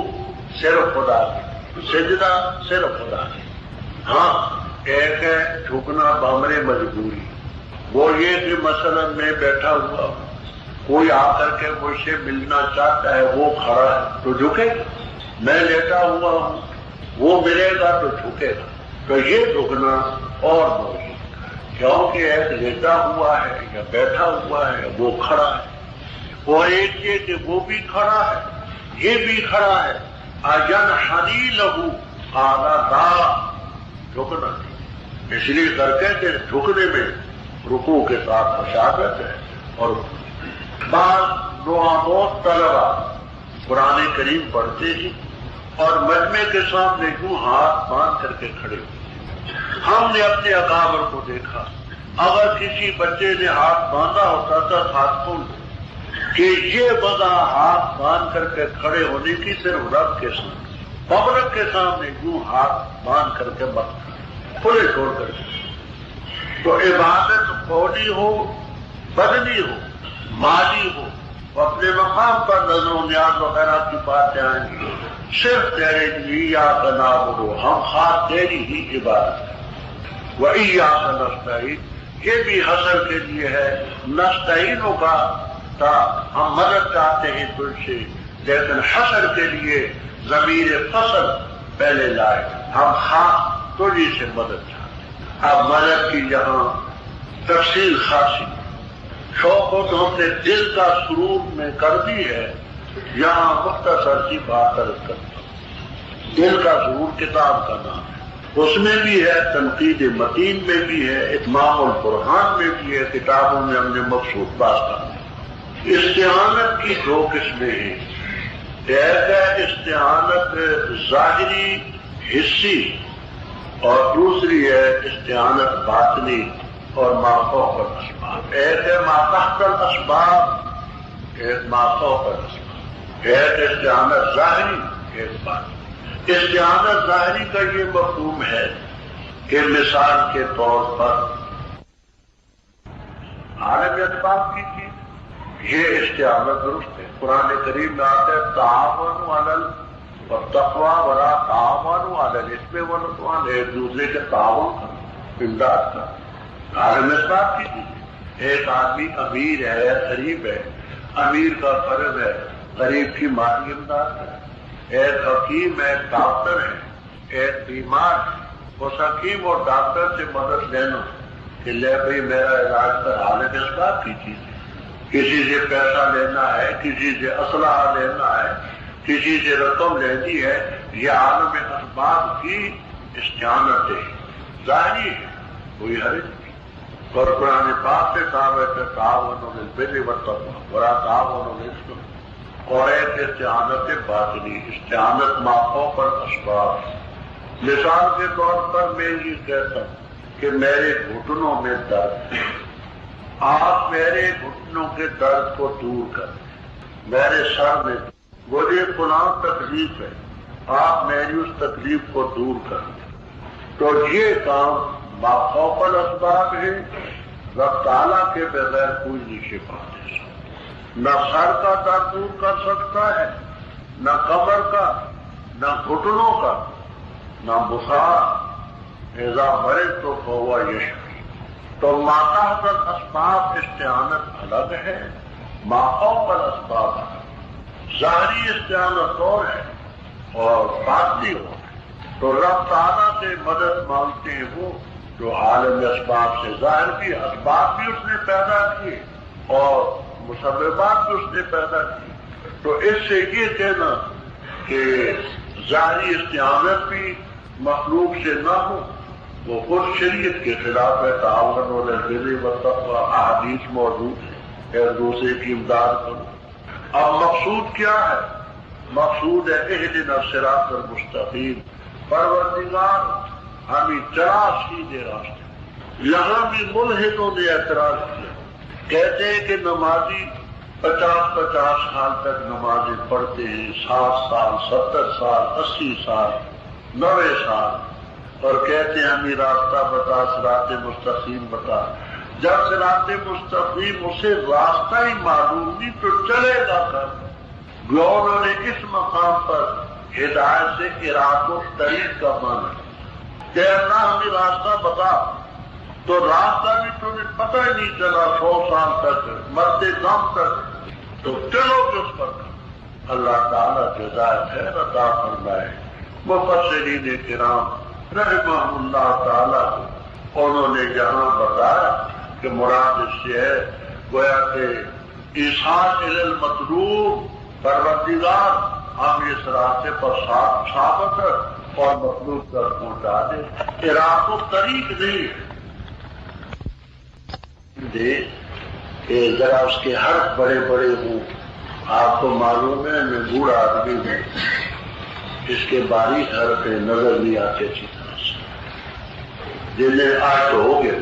صرف خدا کی، سجدہ صرف خدا کی۔ ہاں ایک ہے جھکنا بامر مجبوری، وہ یہ کہ مثلا میں بیٹھا ہوا ہوں، کوئی آ کر کے مجھ سے ملنا چاہتا ہے، وہ کھڑا ہے تو جھکے گا۔ میں لیٹا ہوا ہوں، وہ ملے گا تو جھکے گا۔ تو یہ جھکنا اور موجود، کیونکہ ایک لیٹا ہوا ہے یا بیٹھا ہوا ہے، وہ کھڑا ہے، اور ایک یہ کہ وہ بھی کھڑا ہے یہ بھی کھڑا ہے۔ ینحنی لہو قال لا، جھکنا نہیں، اس لیے کر کے کہ جھکنے میں رکوع کے ساتھ مشابہت ہے۔ اور بعض نوآموز طلبہ قرآن کریم پڑھتے ہی اور مجمع کے سامنے یوں ہاتھ باندھ کر کے کھڑے ہوئے۔ ہم نے اپنے اکابر کو دیکھا، اگر کسی بچے نے ہاتھ باندھا ہوتا تھا ہاتھ کھول دو، کہ یہ وجہ ہاتھ باندھ کر کے کھڑے ہونے کی صرف رب کے سامنے، پبلک کے سامنے یوں ہاتھ باندھ کر کے مت کھلے چھوڑ کر کے۔ تو عبادت قولی ہو، بدنی ہو، مالی ہو، اپنے مقام پر نظر و نیاز وغیرہ کی باتیں آئیں گی، صرف تیرے لیے ایاک نعبد، ہم خاص تیری ہی عبادت کریں۔ وإیاک نستعین، یہ بھی حصر کے لیے ہے، نستعین کا تھا ہم مدد چاہتے ہیں تجھ سے، لیکن حصر کے لیے ضمیر فصل پہلے لائے، ہم خاص تجھی سے مدد چاہتے ہیں۔ اب مدد کی یہاں تفصیل خاصی، شوق ہو تو ہم نے دل کا سرور میں کر دی ہے، یہاں مختصر سی بات عرض کرتا ہوں۔ دل کا سرور کتاب کا نام ہے، اس میں بھی ہے، تنقید متین میں بھی ہے، اتمام البرہان میں بھی ہے، کتابوں میں ہم نے مقصود بات کرنا۔ استعانت کی دو قسمیں ہیں، ایک ہے استعانت ظاہری حصی اور دوسری ہے استعانت باطنی اور ما فوق الاسباب۔ ایک ہے ما تحت الاسباب، ایک ما فوق الاسباب، ایک استعانت ظاہری، ایک باطنی۔ استعانت ظاہری کا یہ مفہوم ہے کہ مثال کے طور پر عالم اسباب کی چیز، یہ استعانت درست ہے۔ قرآن کریم میں آتا ہے تعاونوا علی التقوی ولا تعاونوا علی الاثم والعدوان، ایک دوسرے کے تعاون کرو، امداد کرو۔ عالم اسباب کی چیز، ایک آدمی امیر ہے، غریب ہے، امیر کا فرض ہے غریب کی مالی امداد کرے۔ ایک حکیم ہے، ڈاکٹر ہے، ایک بیمار ہے، اس حکیم اور ڈاکٹر سے مدد لینا کہ لے بھائی میرا علاج کر، عالم اسباب کی چیز ہے۔ کسی سے پیسہ لینا ہے، کسی سے اسلحہ لینا ہے، کسی سے رقم لینی ہے، یہ عالم اسباب کی استعانت ہے، ظاہری ہے، کوئی حرج نہیں۔ اور قرآن پاک سے کہا ہے تعاونوا بالبر والتقوی ولا تعاونوا بالإثم، اور ایک استعانت باطنی، استعانت ماقوں پر اسباب۔ مثال کے طور پر میں یہ کہتا ہوں کہ میرے گھٹنوں میں درد ہے، آپ میرے گھٹنوں کے درد کو دور کریں، میرے سر میں مجھے فلاں تکلیف ہے، آپ میری اس تکلیف کو دور کریں، تو یہ کام ماخوف الاسباب ہے۔ رب تعالیٰ کے بغیر کوئی نہیں شفا دے سکتا، نہ سر کا درد دور کر سکتا ہے، نہ کمر کا، نہ گھٹنوں کا، نہ بخار۔ اذا مرضت تو فہو یشفی۔ تو ماتحت الاسباب استعانت الگ ہے، ماخوف الاسباب الگ۔ ظاہری استعانت اور ہے اور باطنی اور ہے۔ تو رب تعالیٰ سے مدد مانگتے ہیں وہ جو عالم اسباب سے، ظاہر بھی اسباب بھی اس نے پیدا کیے اور مسببات بھی اس نے پیدا کیے۔ تو اس سے یہ کہنا کہ ظاہری استعانت بھی مخلوق سے نہ ہو وہ خود شریعت کے خلاف ہے۔ تعاونوا علی البر والتقوی احادیث موجود ہے، ایک دوسرے کی امداد کرو۔ اب مقصود کیا ہے؟ مقصود ہے اہدنا الصراط المستقیم، پروردگار ہمیں چلا سیدھے راستے۔ یہاں بھی ملحدوں نے اعتراض کیا، کہتے ہیں کہ نمازی 50 سال تک نمازیں پڑھتے ہیں، 60 سال، 70 سال، 80 سال، 90 سال، اور کہتے ہیں ہمیں راستہ بتا، صراط مستقیم بتا۔ جب صراط مستقیم اسے راستہ ہی معلوم نہیں تو چلے گا کر؟ انہوں نے اس مقام پر ہدایت سے اراد و طریق کا مانا کہ اللہ ہمیں راستہ بتا، تو راستہ بھی تمہیں پتہ ہی نہیں چلا 100 سال تک، مرتے دم تک، تو چلو کس پر؟ اللہ تعالیٰ جزائے خیر عطا فرمائے۔ مفسرین کرام رحمہ اللہ تعالیٰ کو انہوں نے یہاں بتایا کہ مراد اس سے ہے گویا کہ ایصال الی المطلوب، پروردگار ہم اس راستے پر ثابت ہے اور مطلوب تک پہنچا دے، اراد و طریق نہیں دے کہ ذرا اس کے حرف بڑے بڑے ہوں۔ آپ کو معلوم ہے میں بوڑھا آدمی ہوں، اس کے باریک حرف نظر نہیں آتے اچھی طرح سے، جنہیں آج تو ہو گئے،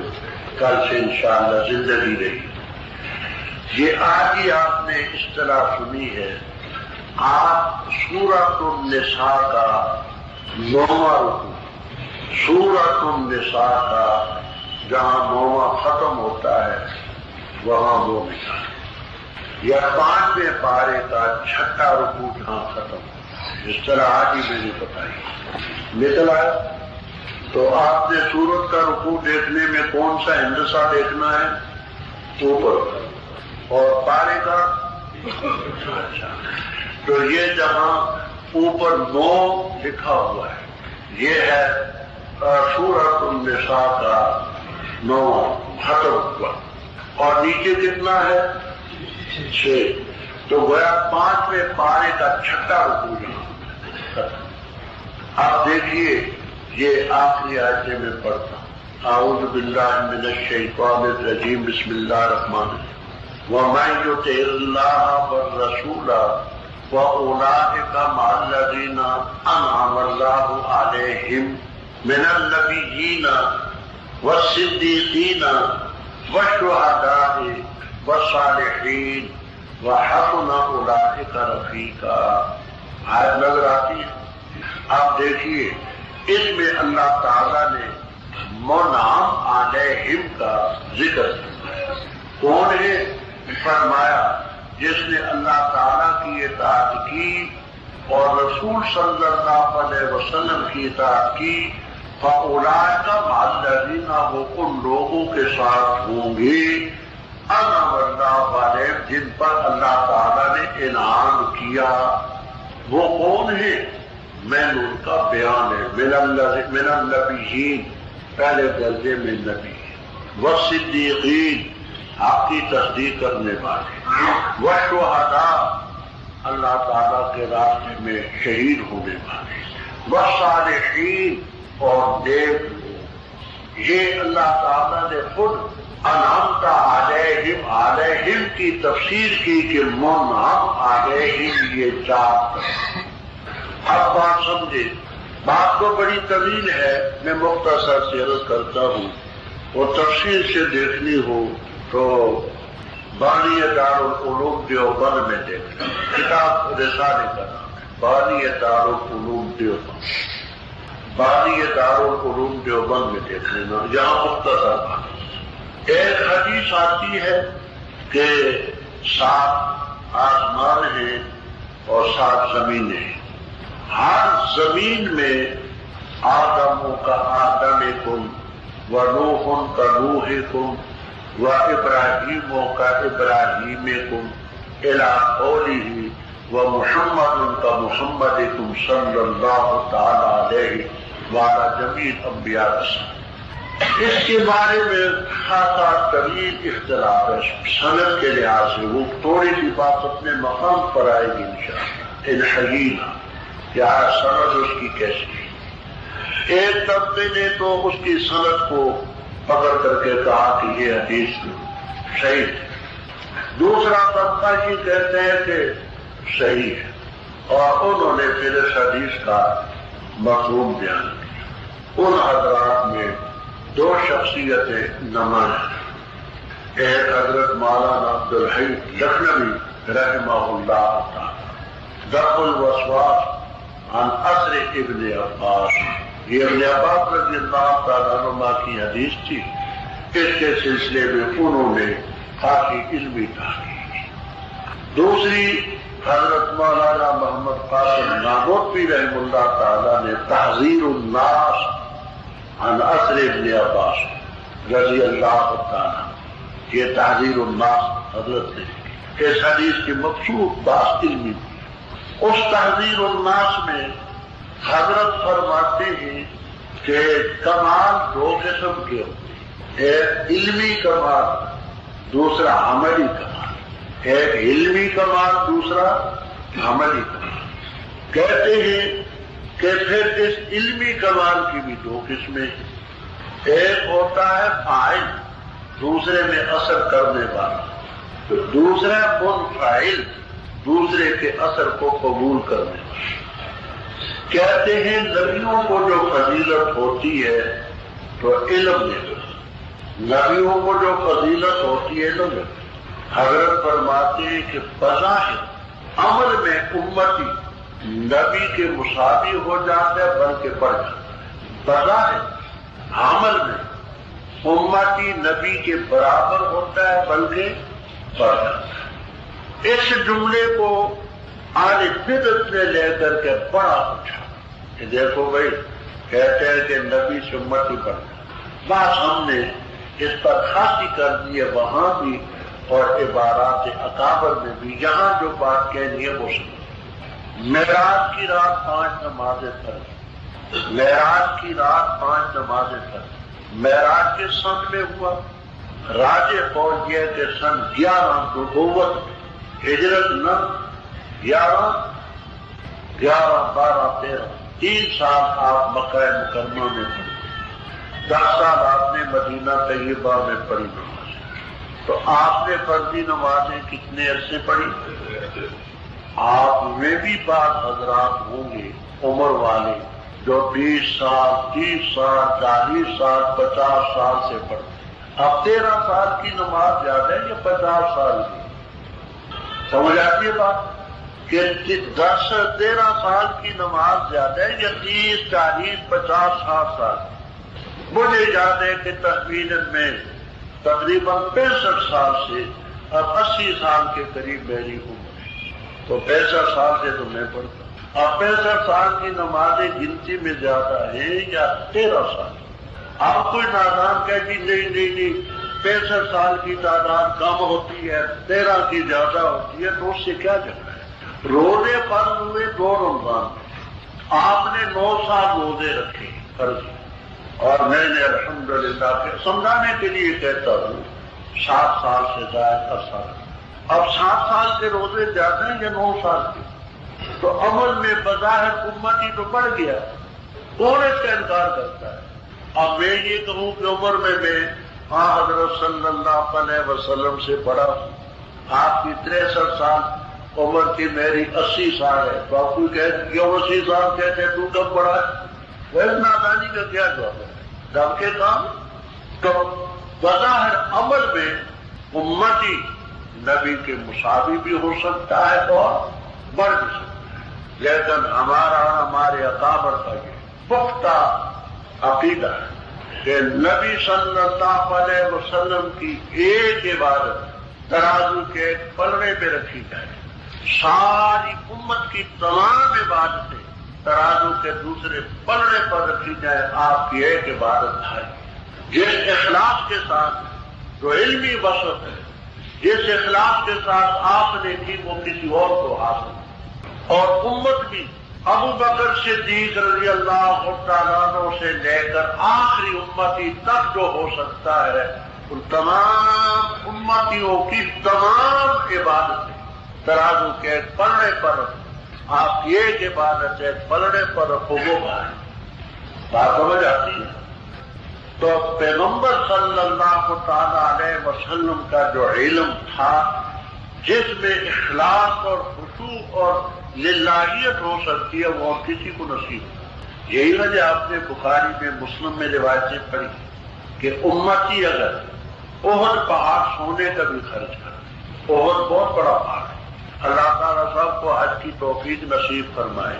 کل سے انشاءاللہ زندگی رہی۔ یہ آج ہی آپ نے اصطلاح سنی ہے، آپ سورۃ النساء کا 9واں رکوع، سورۃ النساء کا جہاں 9واں ختم ہوتا ہے وہاں وہ ملا، یا 5ویں پارے کا 6واں رکوع جہاں ختم ہوتا ہے، اس طرح آج ہی میں نے بتائی نکلا۔ تو آپ نے سورت کا رکوع دیکھنے میں کون سا ہندسہ دیکھنا ہے؟ اوپر، اور پارے کا اچھا، تو یہ جہاں اوپر 9 لکھا ہوا ہے یہ ہے سورۃ النساء کا 9واں ختم ہوا، اور نیچے کتنا ہے؟ 6، تو گویا 5ویں پارے کا 6واں رکوع یہاں۔ آپ دیکھیے یہ آخری آیتیں میں پڑھتا ہوں۔ اعوذ باللہ من الشیطان الرجیم، بسم اللہ الرحمن الرحیم۔ وَمَن يُطِعِ اللَّهَ وَالرَّسُولَ وَأُولَٰئِكَ مَعَ الَّذِينَ أَنْعَمَ اللَّهُ عَلَيْهِم مِّنَ النَّبِيِّينَ وَالصِّدِّيقِينَ وَالشُّهَدَاءِ وَالصَّالِحِينَ وَحَسُنَ أُولَٰئِكَ رَفِیقًا۔ آیت نظر آتی ہے؟ آپ دیکھیے اس میں اللہ تعالیٰ نے منعم علیہم کا ذکر کیا۔ کون ہے؟ فرمایا جس نے اللہ تعالیٰ کی اطاعت کی اور رسول صلی اللہ علیہ وسلم کی اطاعت کی، فَأُولَٰئِکَ مَعَ الَّذِینَ، وہ ان لوگوں کے ساتھ ہوں گے انعم اللہ علیہم جن پر اللہ تعالیٰ نے انعام کیا۔ وہ کون ہے؟ میں ان کا بیان ہے، من النبیین، پہلے درجے میں نبی، والصدیقین، آپ کی تصدیق کرنے والے، والشہداء، اللہ تعالیٰ کے راستے میں شہید ہونے والے، والصالحین اور نیک لوگ۔ یہ اللہ تعالیٰ نے خود انعمت علیہم علیہم کی تفسیر کی کہ منعم علیہم یہ چار۔ اب بات سمجھے، بات تو بڑی طویل ہے، میں مختصر سے عرض کرتا ہوں، وہ تفصیل سے دیکھنی ہو تو بانی دارالعلوم دیوبند میں دیکھنا، کتاب رسالے کا نام ہے، بانی دارالعلوم دیوبند، بانی دارالعلوم دیوبند میں دیکھ لینا، یہاں مختصر بات۔ ایک حدیث آتی ہے کہ 7 آسمان ہیں اور 7 زمینیں ہیں، ہر زمین میں آدم کا آدمکم و نوح کا نوحکم و ابراہیم کا ابراہیمکم الی قولہ و محمد کا محمدکم صلی اللہ تعالی علیہ وعلی جمیع الانبیاء۔ اس کے بارے میں خاصا طویل اختلاف ہے سند کے لحاظ سے، وہ تھوڑی سی بات اپنے مقام پر آئے گی انشاءاللہ انحیینا، کیا سند اس کی کیسی ہے۔ ایک طبقے نے تو اس کی سند کو پکڑ کر کے کہا کہ یہ حدیث صحیح ہے، دوسرا طبقہ یہ کہتے ہیں کہ صحیح ہے، اور انہوں نے پھر اس حدیث کا مفہوم بیان کیا۔ ان حضرات میں 2 شخصیتیں نمایاں ہیں، ایک حضرت مولانا عبدالحی لکھنوی رحمہ اللہ تعالی، درء الوسواس عن اثر ابن عباس، یہ ابن عباس رضی اللہ تعالیٰ عنہ کی حدیث تھی، اس کے سلسلے میں انہوں نے کافی علمی تحقیق کی۔ دوسری حضرت مولانا محمد قاسم نانوتوی رحمہ اللہ تعالیٰ نے تحذیر الناس عن اثر ابن عباس رضی اللہ تعالیٰ، یہ تحذیر الناس حضرت نے اس حدیث کی مقصود بات علمی تھی۔ اس تحذیر الناس میں حضرت فرماتے ہیں کہ کمال 2 قسم کے ہوتے ہیں، ایک علمی کمال، دوسرا عملی کمال، ایک علمی کمال، دوسرا عملی کمال۔ کہتے ہیں کہ پھر اس علمی کمال کی بھی 2 قسمیں ہیں، ایک ہوتا ہے فاعل، دوسرے میں اثر کرنے والا، دوسرا منفعل، دوسرے کے اثر کو قبول کرنے والا۔ کہتے ہیں نبیوں کو جو فضیلت ہوتی ہے تو علم میں، نبیوں کو جو فضیلت ہوتی ہے علم میں، حضرت فرماتے ہیں کہ بظاہر عمل میں امتی نبی کے مساوی ہو جاتا ہے بلکہ بڑھ جاتا ہے، بظاہر عمل میں امتی نبی کے برابر ہوتا ہے بلکہ بڑھ جاتا ہے۔ اس جملے کو آل بدعت نے لے کر کے بڑا اٹھا کہ دیکھو بھائی، کہتے ہیں کہ نبی سے امتی بڑھ جائے، بات ہم نے اس پر خاصی کر دی ہے وہاں بھی اور عبارات اکابر میں بھی، یہاں جو بات کہنی ہے وہ سنو۔ معراج کی رات 5 نمازیں فرض، معراج کی رات 5 نمازیں فرض، معراج کے سن میں ہوا، راجح قول یہ کہ سن 11 نبوت ہجرت نہ 11 12 13 3 سال آپ مکہ مکرمہ میں پڑھے، 10 سال آپ نے مدینہ طیبہ میں پڑھی نمازیں، تو آپ نے فرضی نمازیں کتنے عرصے پڑھی؟ آپ میں بھی بعض حضرات ہوں گے عمر والے جو 20 سال 30 سال 40 سال 50 سال سے پڑھتے، اب 13 سال کی نماز زیادہ ہے یا 50 سال کی؟ سمجھ آتی ہے بات کہ 13 سال کی نماز زیادہ ہے یا 30 40 50 60 سال؟ مجھے یاد ہے کہ تخمیناً میں تقریباً 65 سال سے اب 80 سال کے قریب میری عمر ہے، تو 65 سال سے تو میں پڑھتا ہوں۔ اب 65 سال کی نمازیں گنتی میں زیادہ ہیں یا 13 سال؟ آپ کوئی نادان کہہ کہ نہیں 65 سال کی تعداد کم ہوتی ہے 13 کی زیادہ ہوتی ہے، تو اس سے کیا جھگڑا ہے؟ روزے فرض ہوئے 2 رمضان میں، آپ نے 9 سال روزے رکھے فرض، اور میں نے الحمدللہ سمجھانے کے لیے کہتا ہوں 7 سال سے زائد عرصہ رکھا۔ اب 7 سال کے روزے زیادہ ہیں یا 9 سال کے؟ تو عمل میں بظاہر امتی تو بڑھ گیا، کون اس کا انکار کرتا ہے؟ اب میں یہ کہوں کہ عمر میں حضرت صلی اللہ علیہ وسلم سے بڑا ہوں، آپ کی 63 سال عمر کی، میری 80 سال ہے، تو آپ کو کیوں 80 سال کہتے ہیں تو کب بڑا ہے؟ وہ نادانی کا کیا جواب ہے؟ دم کے کام تو بظاہر عمل میں امتی نبی کے مساوی بھی ہو سکتا ہے اور بڑھ بھی سکتا ہے، لیکن ہمارا اور ہمارے اکابر کا یہ پختہ عقیدہ ہے کہ نبی صلی اللہ علیہ وسلم کی ایک عبادت ترازو کے ایک پلڑے پہ رکھی جائے، ساری امت کی تمام عبادتیں ترازو کے دوسرے پلڑے پر رکھی جائے، آپ کی ایک عبادت ہے جس اخلاص کے ساتھ جو علمی وسعت ہے، جس اخلاص کے ساتھ آپ نے کی وہ کسی اور کو حاصل، اور امت بھی ابو بکر صدیق رضی اللہ تعالیٰ عنہ سے لے کر آخری امتی تک جو ہو سکتا ہے، ان تمام امتیوں کی تمام عبادتیں ترازو کے ایک پلڑے پر، آپ کی ایک عبادت ایک پلڑے پر حقوق ہے، بات سمجھ آتی ہے؟ تو پیغمبر صلی اللہ تعالیٰ علیہ وسلم کا جو علم تھا، جس میں اخلاص اور خشوع اور للہیت ہو سکتی ہے، وہ اور کسی کو نصیب ہے۔ یہی وجہ آپ نے بخاری میں مسلم میں روایتیں پڑھی کہ امتی اگر احد پہاڑ سونے کا بھی خرچ کرے، احد بہت بڑا پہاڑ ہے، اللہ تعالیٰ سب کو حج کی توفیق نصیب فرمائے،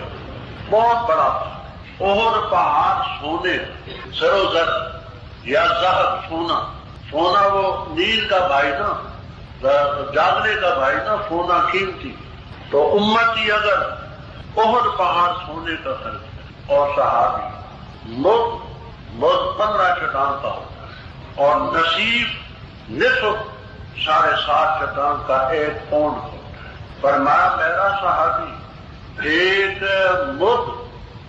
بہت بڑا پہاڑ، احد پہاڑ سونے سروزر یا زہر سونا وہ نیل کا بھائی نا، جاگنے کا بھائی نا، سونا قیمتی، تو امتی اگر احد پہاڑ سونے کا خرچ کرے، اور صحابی مد 15 چٹان کا ہوتا ہے، اور نصیب نصف 7.5 چٹان کا 1 پونڈ ہوتا ہے، فرمایا میرا صحابی ایک مد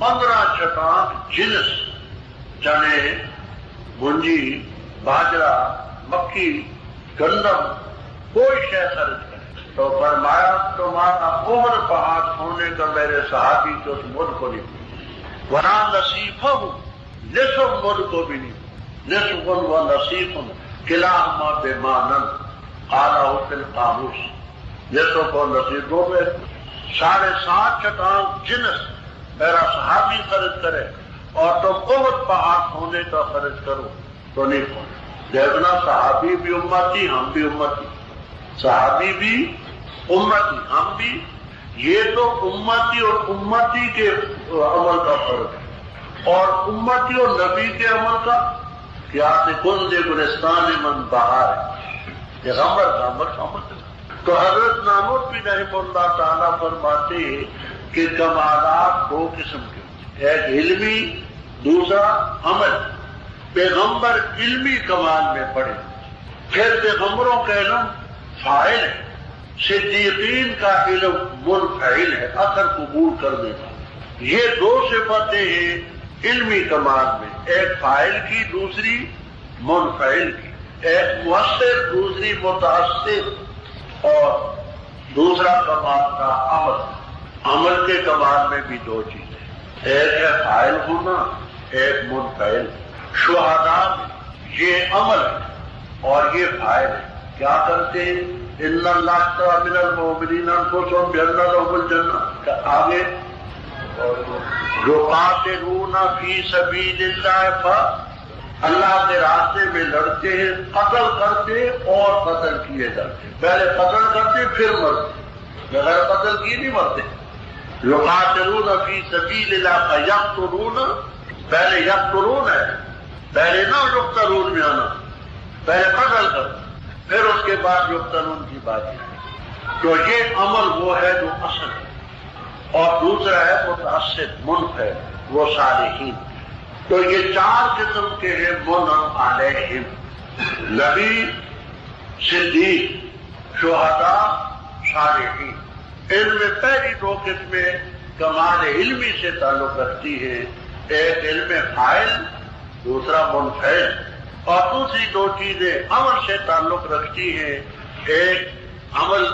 15 چٹان جنس، چنے، منجی، باجرہ، مکی، گندم، کوئی شے خرچ کرے، تو فرمایا تمہارا احد پہاڑ سونے کا میرے صحابی کے اس مد کو نہیں، ورنہ نصیفہ ہوں نصف مد کو بھی نہیں، نصف و نصیف کلاہما بمانن اعلیٰ فی القاموس، نصف و نصیف دو میں 7.5 چٹان جنس میرا صحابی خرچ کرے اور تم احد پہاڑ سونے کا خرچ کرو تو نہیں پہنچے۔ دیکھنا صحابی بھی امتی، ہم بھی امتی، صحابی بھی امتی، ہم بھی، یہ تو امتی اور امتی کے عمل کا فرق ہے، اور امتی اور نبی کے عمل کا کیا کنز گلستان من بہار ہے، یہ غمر سمجھ۔ تو حضرت ناموت بھی رحمہ اللہ تعالیٰ فرماتے ہیں کہ کمالات 2 قسم کے، ایک علمی، دوسرا عمل۔ پیغمبر علمی کمال میں پڑے، پھر پیغمبروں کا علم فاعل ہے، صدیقین کا علم منفعل ہے، اثر قبول کرنے کا۔ یہ 2 صفتیں ہیں علمی کمال میں، ایک فاعل کی، دوسری منفعل کی، ایک مؤثر، دوسری متاثر، اور دوسرا کمال کا عمل۔ عمل کے کمال میں بھی 2 چیزیں، ایک ہے فاعل ہونا، ایک منفعل۔ شہداء میں یہ عمل ہے اور یہ فاعل ہے، کیا کرتے ہیں؟ ان اللہ اشتری من المؤمنین انفسهم بان لهم الجنہ، آگے یقاتلون فی سبیل اللہ، اللہ کے راستے میں لڑتے ہیں، قتل کرتے اور قتل کیے جاتے ہیں، پہلے قتل کرتے پھر مرتے، بغیر قتل کیے نہیں مرتے۔ یقاتلون فی سبیل اللہ یقتلون، پہلے یقتلون ہے، پہلے نہ یقتلون میں آنا، پہلے قتل کر پھر اس کے بعد یقتلون کی بات ہے۔ تو یہ عمل وہ ہے جو اصل ہے، اور دوسرا ہے متاثر منفعل، وہ صالحین۔ تو یہ 4 قسم کے ہیں منعم علیہم، نبی، صدیق، شہداء، صالحین۔ ان میں پہلی 2 قسمیں کمال علمی سے تعلق رکھتی ہے، ایک علم فاعل، دوسرا منفعل، اور دوسری 2 چیزیں عمل سے تعلق رکھتی ہیں، ایک عمل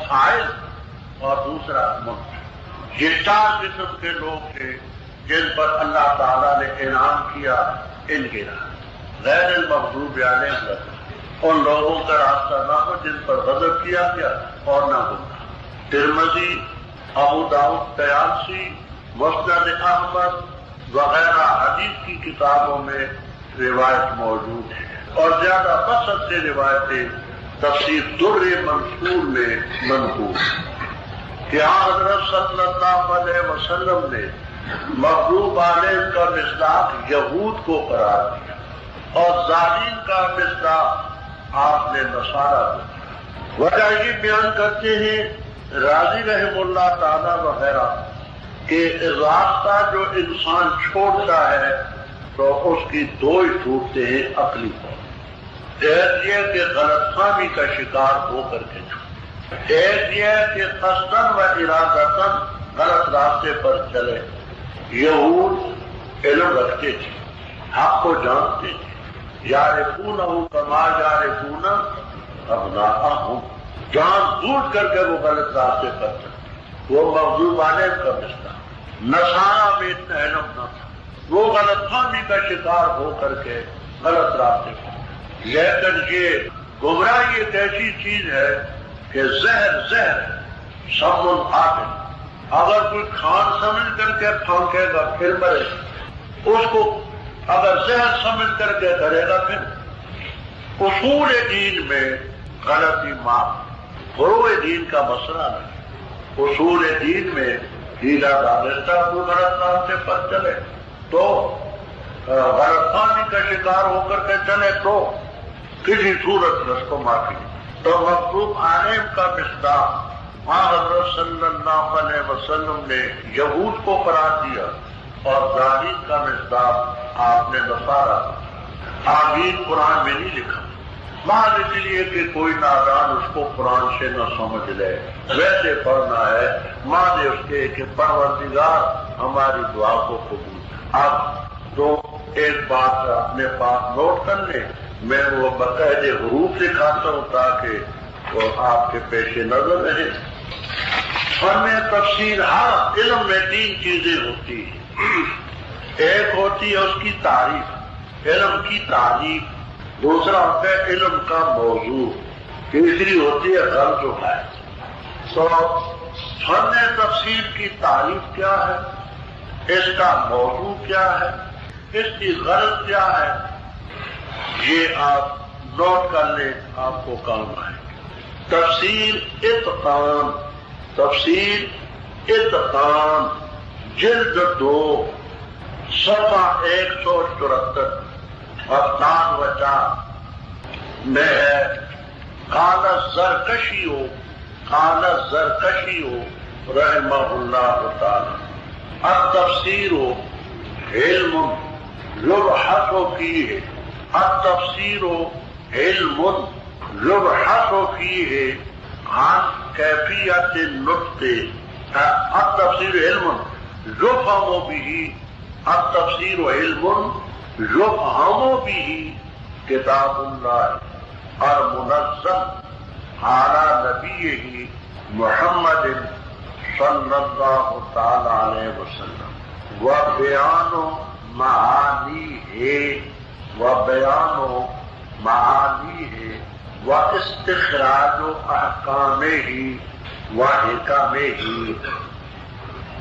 فاعل اور دوسرا منفعل۔ یہ 4 قسم کے لوگ ہیں جن پر اللہ تعالیٰ نے انعام کیا ان کے نام غیر المغضوب علیہم ان لوگوں کا راستہ نہ ہو جن پر غضب کیا گیا اور نہ گمراہ۔ ترمذی، ابو داؤد، طیالسی، مسند احمد وغیرہ حدیث کی کتابوں میں روایت موجود ہے، اور زیادہ بسط سے روایتیں تفسیر در منصور میں منقول ہیں کہ حضرت صلی اللہ علیہ وسلم نے مغضوب علیہم کا مصداق یہود کو قرار دیا اور ظالم کا مصداق آپ نے نصارہ کو۔ وجہ یہ بیان کرتے ہیں راضی رحم اللہ تعالی وغیرہ کہ راستہ جو انسان چھوڑتا ہے تو اس کی دو ہی ٹوٹتے ہیں عقلی طور۔ ایک یہ کہ غلط فہمی کا شکار ہو کر کے چھوڑے، ایک یہ کہ قصداً و ارادتاً غلط راستے پر چلے۔ یہود علم رکھتے تھے، حق کو جانتے تھے، یعرفونہ کما یعرفون ابناءہم، جان بوجھ کر کے وہ غلط راستے پر چلے۔ وہ مغضوب علیہم کا مصداق۔ نصارہ میں اتنا علم نہ تھا، وہ غلط فہمی کا شکار ہو کر کے غلط راستے پر۔ لیکن یہ گمراہی ایک ایسی چیز ہے کہ زہر سم العاقل، اگر کوئی کھان سمجھ کر کے پھونکے گا پھر مرے، اس کو اگر زہر سمجھ کر کے کرے گا پھر۔ اصول دین میں غلطی معاف، فروع دین کا مسئلہ نہیں۔ اصول دین میں ہیلا دانستہ کوئی غلط راستے پر چلے تو غلط فہمی کا شکار ہو کر کے چلے تو کسی صورت میں اس کو معافی نہیں۔ تو مغضوب علیہم کا مصداق حضرت صلی اللہ علیہ وسلم نے یہود کو قرار دیا اور ظالم کا مصداق آپ نے نصارہ۔ آمین قرآن میں نہیں لکھا، محض اس لیے کہ کوئی نادان اس کو قرآن سے نہ سمجھ لے، ویسے پڑھنا ہے محض اس کے کہ پروردگار ہماری دعا کو قبول۔ اب تو ایک بات اپنے پاس نوٹ کر لیں، میں وہ باقاعدے حروف دکھاتا ہوں تاکہ وہ آپ کے پیش نظر رہے۔ فن تفسیر ہر علم میں تین چیزیں ہوتی ہیں۔ ایک ہوتی ہے اس کی تعریف، علم کی تعریف، دوسرا ہوتا ہے علم کا موضوع، تیسری ہوتی ہے غرض و غایت۔ تو فن تفسیر کی تعریف کیا ہے، اس کا موضوع کیا ہے، اس کی غرض کیا ہے، یہ آپ نوٹ کر لیں، آپ کو کام آئے۔ تفسیر اتقان جلد 2 صفحہ 174 افغان وچار میں ہے۔ قال الزرکشی رحمہ اللہ تعالی التفسیر علم یبحث فیہ، التفسیر علم یبحث فیہ عن کیفیت النطق، التفسیر علم یفہم بہ، التفسیر علم یفہم بہ کتاب اللہ المنزل علی نبیہ محمد صلی اللہ تعالی علیہ وسلم وبیان معانیہ واستخراج احکامہ وحکمہ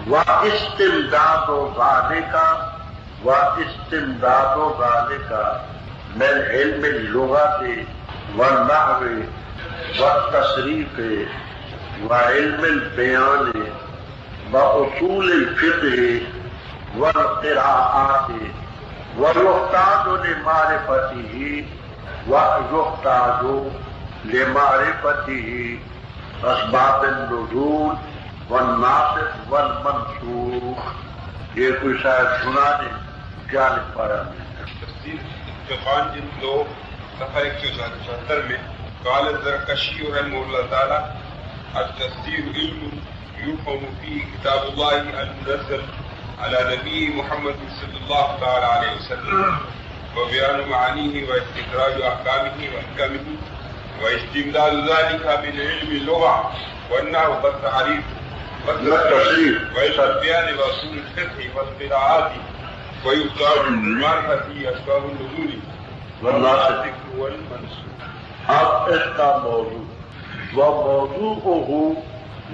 واستمداد ذلك من علم اللغة والنحو والتصریف وعلم البیان واصول الفقہ والقراءات ويحتاج لمعرفته اسباب النزول والناسخ والمنسوخ۔ یہ کوئی شاید سنا دیں کیا لکھ پایا میں؟ اتقان جلد 2 صفحہ 174 میں قال الزرکشی رحمہ اللہ تعالی التفسیر علم یفهم فيه کتاب اللہ المنزل على نبی محمد صلی اللہ تعالی علیہ وسلم وبیان معانیہ واستخراج احکامہ وحکمہ واستمداد ذلك من علم اللغة والنحو والتعريف والتصريف والبيان وأصول الفقه والقراءات ويختار المعرفة أسباب النزول والناسخ والمنسوخ. اب اس کا موضوع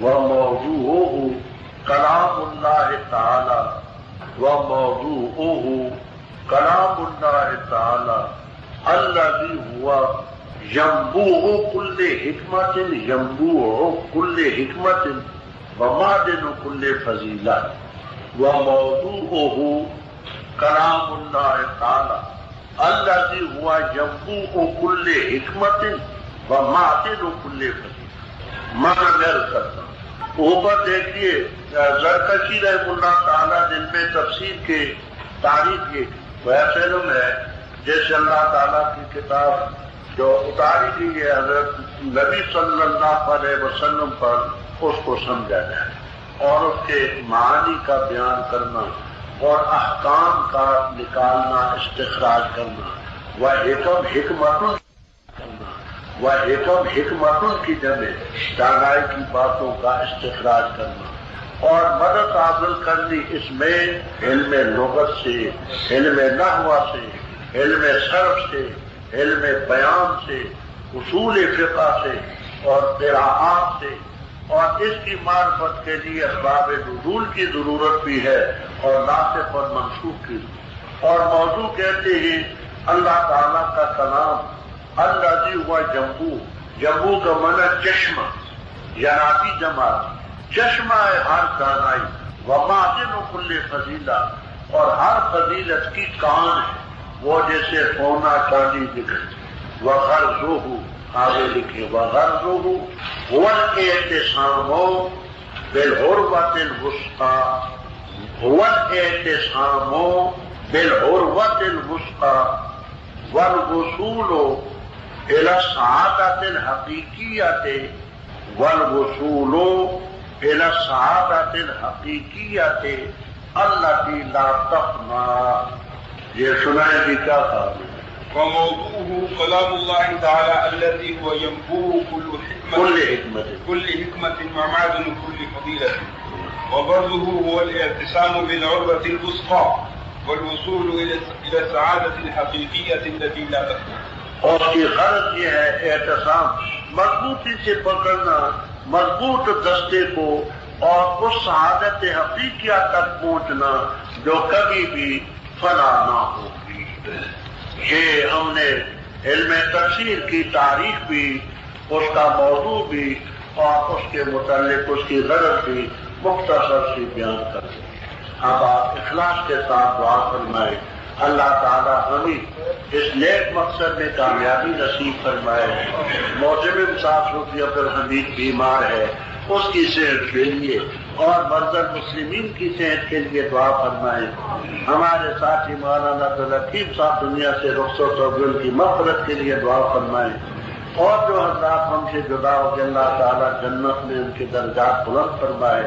وموضوعه کلام اللہ تعالی وموضوعه کلام اللہ تعالی الذي هو ينبوع كل حکمت ومعدن كل فضیلہ. وموضوعه کلام اللہ تعالی الذي هو ينبوع كل حکمت ومعدن كل فضیلہ. مانا غیر کرتا اوپر دیکھیے زرکشی رحمہ اللہ تعالیٰ جن میں تفسیر کے تعریف یہ وہ ایسے علم ہے جیسے اللہ تعالیٰ کی کتاب جو اتاری گئی ہے حضرت نبی صلی اللہ علیہ وسلم پر اس کو سمجھا جائے اور اس کے معانی کا بیان کرنا اور احکام کا نکالنا استخراج کرنا وہ حکمت کی جمع دانائی کی باتوں کا استخراج کرنا اور مدد حاصل کرنی اس میں علم لغت سے، علم نحو سے، علم صرف سے، علم بیان سے، اصول فقہ سے اور قراءات سے. اور اس کی معرفت کے لیے اسباب نزول کی ضرورت بھی ہے اور ناسخ اور منسوخ کی. اور موضوع کہتے ہیں اللہ تعالیٰ کا کلام الذی ہوا جمبو کا معنی چشمہ یعنی جماعت، چشمہ ہے ہر دانائی ومعدن کل فضیلہ اور ہر فضیلت کی کان ہے وہ جیسے سونا چاندی دکھے. وغرضہ آگے لکھے وغرضہ هو الاعتصام بالعروة الوثقى والوصول إلى السعادة الحقيقية التي لا تفنى. یہ سنائیں کہ کیا تھا. وموضوعه كلام الله تعالى الذي هو ينبوع كل حكمة ومعدن كل فضيلة. وغرضه هو الاعتصام بالعروة الوثقى والوصول إلى السعادة الحقيقية التي لا تفنى. اور اس کی غرض یہ ہے اعتصام، مضبوطی سے پکڑنا مضبوط دستے کو اور اس سعادت حقیقیہ تک پہنچنا جو کبھی بھی فنا نہ ہوگی. یہ ہم نے علم تفسیر کی تاریخ بھی، اس کا موضوع بھی اور اس کے متعلق اس کی غرض بھی مختصر سی بیان کر دی. اب آپ اخلاص کے ساتھ دعا فرمائے اللہ تعالیٰ ہمیں اس نیک مقصد میں کامیابی نصیب فرمائے. معتمم صاحب صوفی عبدالحمید بیمار ہے، اس کی صحت کے لیے اور مرضى المسلمین کی صحت کے لیے دعا فرمائے. ہمارے ساتھی مولانا عبدالحکیم صاحب دنیا سے رخصت ہو گئے، ان کی مغفرت کے لیے دعا فرمائے. اور جو حضرات ہم سے جدا ہو گئے اللہ تعالیٰ جنت میں ان کے درجات بلند فرمائے.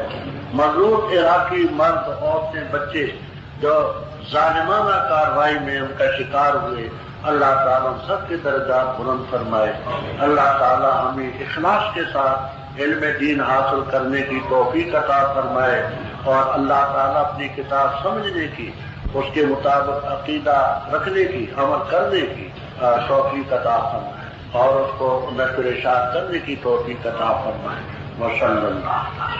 مغلوب عراقی مرد عورتیں بچے جو ظالمانہ کارروائی میں ان کا شکار ہوئے اللہ تعالیٰ سب کے درجات بلند فرمائے. اللہ تعالیٰ ہمیں اخلاص کے ساتھ علم دین حاصل کرنے کی توفیق عطا فرمائے اور اللہ تعالیٰ اپنی کتاب سمجھنے کی، اس کے مطابق عقیدہ رکھنے کی، عمل کرنے کی توفیق عطا فرمائے اور اس کو نشر اشاعت کرنے کی توفیق عطا فرمائے. وصلی اللہ